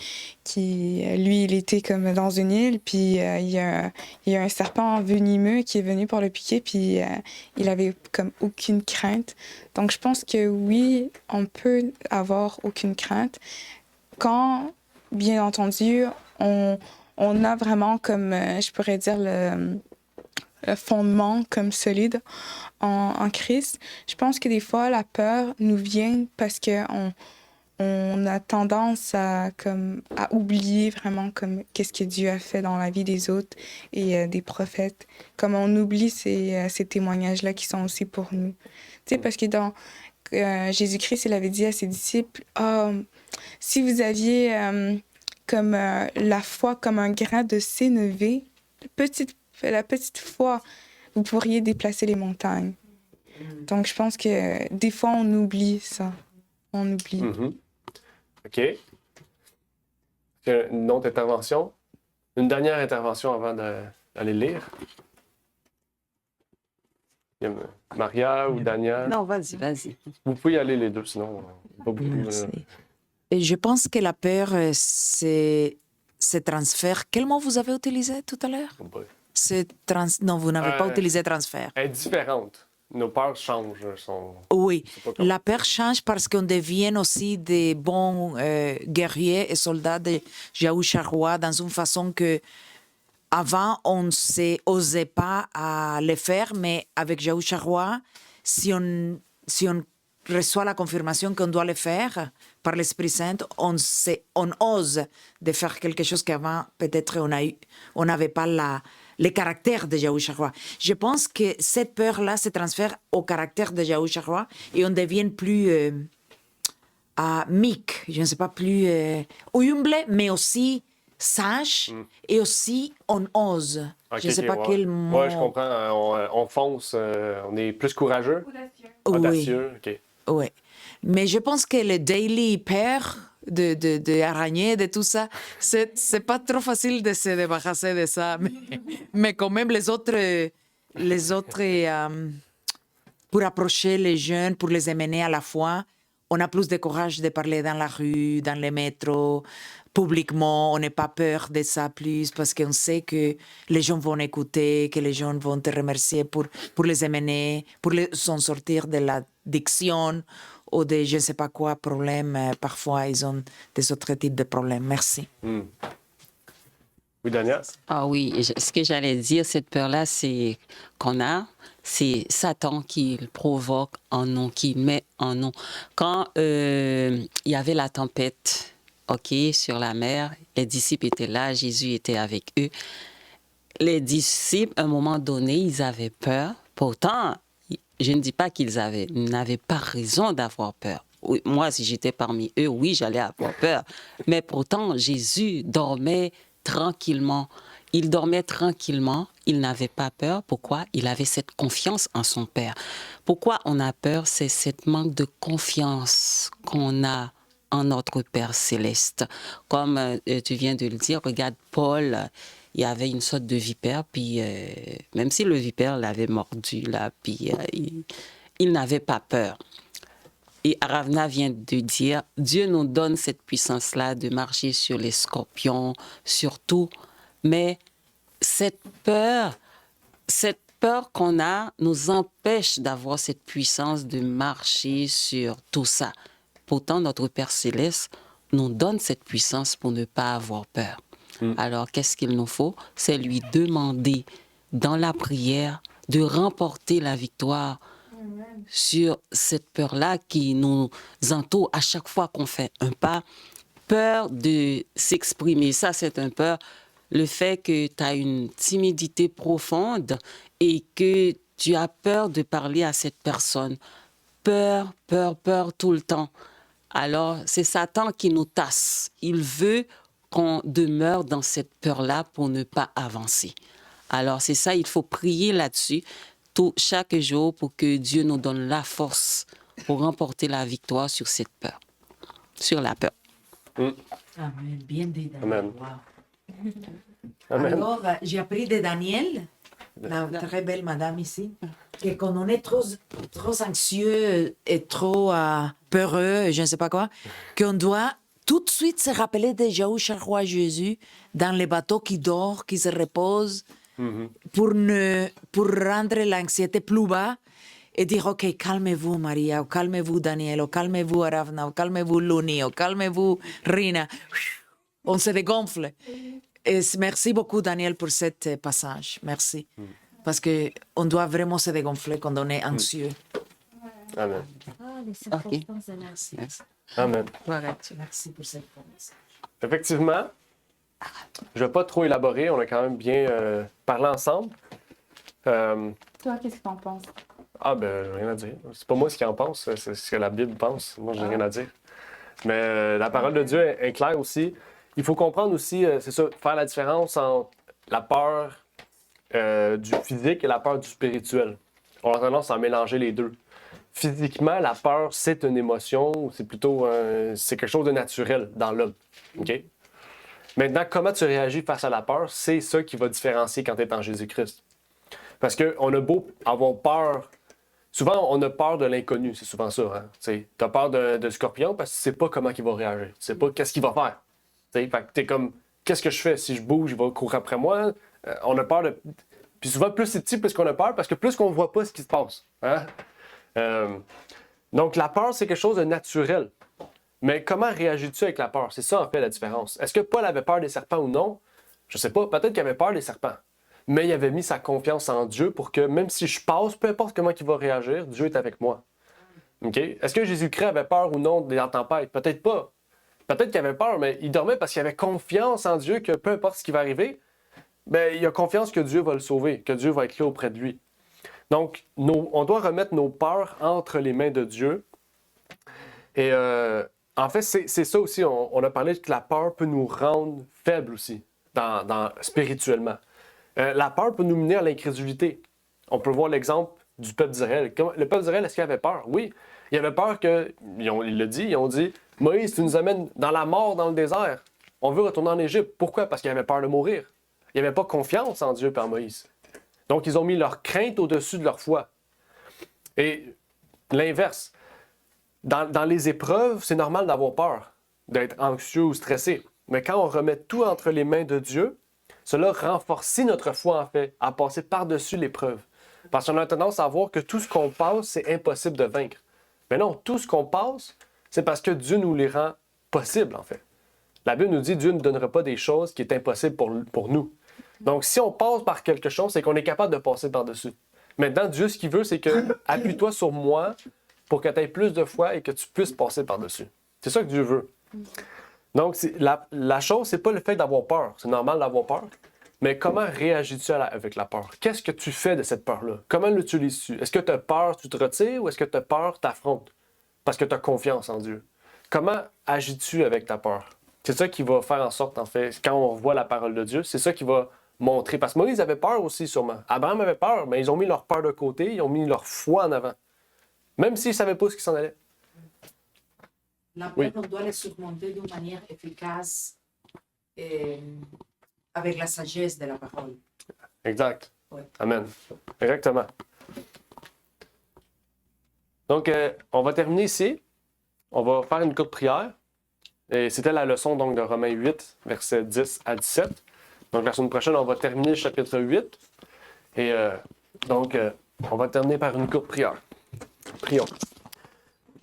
[SPEAKER 5] lui, il était comme dans une île, puis il y a un serpent venimeux qui est venu pour le piquer, puis il avait comme aucune crainte. Donc, je pense que oui, on peut avoir aucune crainte quand, bien entendu, on a vraiment comme, je pourrais dire, le fondement comme solide en Christ. Je pense que des fois, la peur nous vient parce qu'on a tendance à oublier vraiment comme qu'est-ce que Dieu a fait dans la vie des autres et des prophètes. Comme on oublie ces témoignages-là qui sont aussi pour nous. Tu sais, parce que dans Jésus-Christ, il avait dit à ses disciples, si vous aviez comme la foi comme un grain de sénévé, la petite foi, vous pourriez déplacer les montagnes. Donc, je pense que des fois, on oublie ça. On oublie.
[SPEAKER 2] Mm-hmm. OK. Une autre intervention? Une dernière intervention avant d'aller lire? Il y a Maria ou Dania?
[SPEAKER 7] Non, vas-y.
[SPEAKER 4] Vas-y.
[SPEAKER 2] Vous pouvez y aller les deux, sinon pas beaucoup.
[SPEAKER 8] Merci. Et je pense que la peur, c'est ce transfert. Quel mot vous avez utilisé tout à l'heure? Non, vous n'avez pas utilisé transfert.
[SPEAKER 2] Elle est différente. Nos peurs changent.
[SPEAKER 8] Oui,
[SPEAKER 2] C'est pas comme-
[SPEAKER 8] la peur change parce qu'on devient aussi des bons guerriers et soldats de Yahushua dans une façon que avant on n'osait pas à le faire, mais avec Yahushua, si on reçoit la confirmation qu'on doit le faire par l'Esprit Saint, on ose de faire quelque chose qu'avant peut-être on n'avait pas le caractère de Yahushua. Je pense que cette peur-là se transfère au caractère de Yahushua et on devient plus meek, je ne sais pas plus, humble, mais aussi sage, et aussi on ose.
[SPEAKER 2] Ok,
[SPEAKER 8] Je ne sais
[SPEAKER 2] ok,
[SPEAKER 8] pas
[SPEAKER 2] ouais.
[SPEAKER 8] quel mot.
[SPEAKER 2] Ouais, je comprends. On fonce, on est plus courageux,
[SPEAKER 3] Audacieux.
[SPEAKER 8] Oui,
[SPEAKER 2] audacieux. OK.
[SPEAKER 8] oui. Mais je pense que le daily père de araignée, de tout ça, c'est pas trop facile de se débarrasser de ça. Mais quand même, les autres pour approcher les jeunes, pour les amener à la foi, on a plus de courage de parler dans la rue, dans les métros, publiquement. On n'a pas peur de ça plus parce qu'on sait que les gens vont écouter, que les gens vont te remercier pour les amener, pour les s'en sortir de l'addiction ou de je ne sais pas quoi problème. Parfois, ils ont des autres types de problèmes. Merci.
[SPEAKER 2] Hmm. Oui, Daniel?
[SPEAKER 7] Ah oui, ce que j'allais dire, cette peur-là, c'est qu'on a, c'est Satan qui le provoque en nous, qui met en nous. Quand il y avait la tempête, OK, sur la mer, les disciples étaient là, Jésus était avec eux. Les disciples, à un moment donné, ils avaient peur. Pourtant, je ne dis pas qu'ils n'avaient pas raison d'avoir peur. Oui, moi, si j'étais parmi eux, oui, j'allais avoir peur. Mais pourtant, Jésus dormait tranquillement. Il dormait tranquillement, il n'avait pas peur. Pourquoi? Il avait cette confiance en son Père. Pourquoi on a peur? C'est cette manque de confiance qu'on a en notre Père céleste. Comme tu viens de le dire, regarde Paul, il y avait une sorte de vipère, puis même si le vipère l'avait mordu, là, puis il n'avait pas peur. Et Aravna vient de dire, Dieu nous donne cette puissance-là de marcher sur les scorpions, sur tout. Mais cette peur qu'on a nous empêche d'avoir cette puissance de marcher sur tout ça. Pourtant, notre Père Céleste nous donne cette puissance pour ne pas avoir peur. Alors, qu'est-ce qu'il nous faut? C'est lui demander dans la prière de remporter la victoire sur cette peur-là qui nous entoure à chaque fois qu'on fait un pas. Peur de s'exprimer, ça c'est un peur. Le fait que tu as une timidité profonde et que tu as peur de parler à cette personne. Peur, peur, peur tout le temps. Alors, c'est Satan qui nous tasse. Il veut qu'on demeure dans cette peur-là pour ne pas avancer. Alors, c'est ça, il faut prier là-dessus chaque jour pour que Dieu nous donne la force pour remporter la victoire sur cette peur, sur la peur.
[SPEAKER 6] Amen. Bien dit, Daniel.
[SPEAKER 2] Amen.
[SPEAKER 6] Wow.
[SPEAKER 2] Amen.
[SPEAKER 6] Alors, j'ai appris de Daniel, la très belle madame ici, que quand on est trop anxieux
[SPEAKER 8] Et trop peureux, je ne sais pas quoi, qu'on doit tout de suite se rappeler de Yahushua Roi Jésus dans les bateaux qui dort, qui se repose, pour rendre l'anxiété plus bas et dire, OK, calmez-vous Maria, ou calmez-vous Daniel, ou calmez-vous Aravna, ou calmez-vous Luni, ou calmez-vous Rina. On se dégonfle. Et merci beaucoup Daniel pour ce passage. Merci. Parce qu'on doit vraiment se dégonfler quand on est anxieux.
[SPEAKER 2] Amen.
[SPEAKER 9] Ah, les circonstances de la
[SPEAKER 6] Merci.
[SPEAKER 2] Amen.
[SPEAKER 6] Merci pour cette promesse.
[SPEAKER 2] Effectivement, je ne vais pas trop élaborer. On a quand même bien parlé ensemble.
[SPEAKER 5] Toi, qu'est-ce que t'en penses?
[SPEAKER 2] Ah, ben, rien à dire. C'est pas moi ce qu'il en pense, c'est ce que la Bible pense. Moi, j'ai rien à dire. Mais la parole de Dieu est claire aussi. Il faut comprendre aussi, c'est ça, faire la différence entre la peur du physique et la peur du spirituel. On a tendance à mélanger les deux. Physiquement, la peur, c'est une émotion, c'est plutôt c'est quelque chose de naturel dans l'homme. OK? Maintenant, comment tu réagis face à la peur, c'est ça qui va différencier quand tu es en Jésus-Christ. Parce qu'on a beau avoir peur. Souvent, on a peur de l'inconnu, c'est souvent ça. Hein? Tu as peur de scorpion parce que tu sais pas comment il va réagir. Tu sais pas qu'est-ce qu'il va faire. Fait que t'es comme, qu'est-ce que je fais? Si je bouge, il va courir après moi. On a peur de... Puis souvent, plus c'est petit, plus qu'on a peur, parce que plus qu'on voit pas ce qui se passe. Hein? Donc, la peur, c'est quelque chose de naturel. Mais comment réagis-tu avec la peur? C'est ça, en fait, la différence. Est-ce que Paul avait peur des serpents ou non? Je sais pas. Peut-être qu'il avait peur des serpents. Mais il avait mis sa confiance en Dieu pour que, même si je passe, peu importe comment il va réagir, Dieu est avec moi. OK? Est-ce que Jésus-Christ avait peur ou non des tempêtes? Peut-être pas. Peut-être qu'il avait peur, mais il dormait parce qu'il avait confiance en Dieu que peu importe ce qui va arriver, ben, il a confiance que Dieu va le sauver, que Dieu va être là auprès de lui. Donc, on doit remettre nos peurs entre les mains de Dieu. Et En fait, c'est ça aussi. On a parlé que la peur peut nous rendre faibles aussi, spirituellement. La peur peut nous mener à l'incrédulité. On peut voir l'exemple du peuple d'Israël. Le peuple d'Israël, est-ce qu'il avait peur? Oui. Il avait peur ils ont dit, Moïse, tu nous amènes dans la mort dans le désert. On veut retourner en Égypte. Pourquoi? Parce qu'il avait peur de mourir. Il n'avait pas confiance en Dieu par Moïse. Donc, ils ont mis leur crainte au-dessus de leur foi. Et l'inverse. Dans les épreuves, c'est normal d'avoir peur, d'être anxieux ou stressé. Mais quand on remet tout entre les mains de Dieu, cela renforce notre foi, en fait, à passer par-dessus l'épreuve. Parce qu'on a tendance à voir que tout ce qu'on passe, c'est impossible de vaincre. Mais non, tout ce qu'on passe, c'est parce que Dieu nous les rend possibles, en fait. La Bible nous dit que Dieu ne donnera pas des choses qui sont impossibles pour nous. Donc, si on passe par quelque chose, c'est qu'on est capable de passer par-dessus. Maintenant, Dieu, ce qu'il veut, c'est que appuie-toi sur moi pour que tu aies plus de foi et que tu puisses passer par-dessus. C'est ça que Dieu veut. Donc, la chose, c'est pas le fait d'avoir peur. C'est normal d'avoir peur. Mais comment réagis-tu avec la peur? Qu'est-ce que tu fais de cette peur-là? Comment l'utilises-tu? Est-ce que tu as peur, tu te retires, ou est-ce que tu as peur, tu t'affrontes? Parce que tu as confiance en Dieu. Comment agis-tu avec ta peur? C'est ça qui va faire en sorte, en fait, quand on voit la parole de Dieu, c'est ça qui va montrer. Parce que Moïse avait peur aussi, sûrement. Abraham avait peur, mais ils ont mis leur peur de côté, ils ont mis leur foi en avant. Même s'ils ne savaient pas ce qui s'en allait.
[SPEAKER 6] La peur,
[SPEAKER 2] Oui.
[SPEAKER 6] on doit les surmonter d'une manière efficace avec la sagesse de la parole.
[SPEAKER 2] Exact.
[SPEAKER 6] Oui.
[SPEAKER 2] Amen. Exactement. Donc, on va terminer ici. On va faire une courte prière. Et c'était la leçon donc, de Romains 8, versets 10 à 17. Donc, la semaine prochaine, on va terminer le chapitre 8. Et on va terminer par une courte prière. Prions.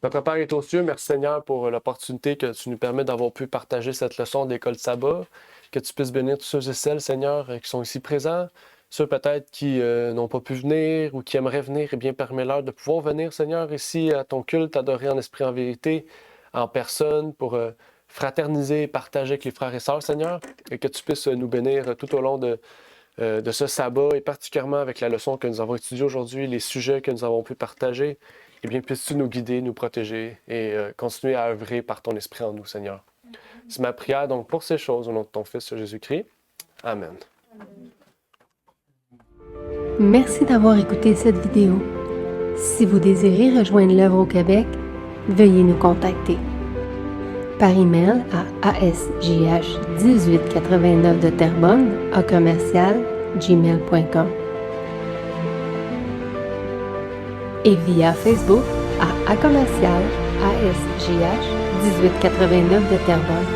[SPEAKER 2] Notre Père est aux cieux, merci Seigneur pour l'opportunité que tu nous permets d'avoir pu partager cette leçon de l'école de sabbat. Que tu puisses bénir tous ceux et celles, Seigneur, qui sont ici présents. Ceux peut-être qui n'ont pas pu venir ou qui aimeraient venir, eh bien, permets-leur de pouvoir venir, Seigneur, ici à ton culte, adorer en esprit, en vérité, en personne, pour fraterniser et partager avec les frères et sœurs, Seigneur, et que tu puisses nous bénir tout au long de ce sabbat, et particulièrement avec la leçon que nous avons étudiée aujourd'hui, les sujets que nous avons pu partager. Eh bien, puisses-tu nous guider, nous protéger et continuer à œuvrer par ton esprit en nous, Seigneur. C'est ma prière donc pour ces choses au nom de ton Fils Jésus-Christ. Amen.
[SPEAKER 1] Merci d'avoir écouté cette vidéo. Si vous désirez rejoindre l'œuvre au Québec, veuillez nous contacter par email à asjh1889 de Terrebonne à commercial@gmail.com et via Facebook à commercial asjh1889 de Terrebonne.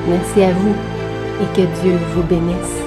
[SPEAKER 1] Merci à vous et que Dieu vous bénisse.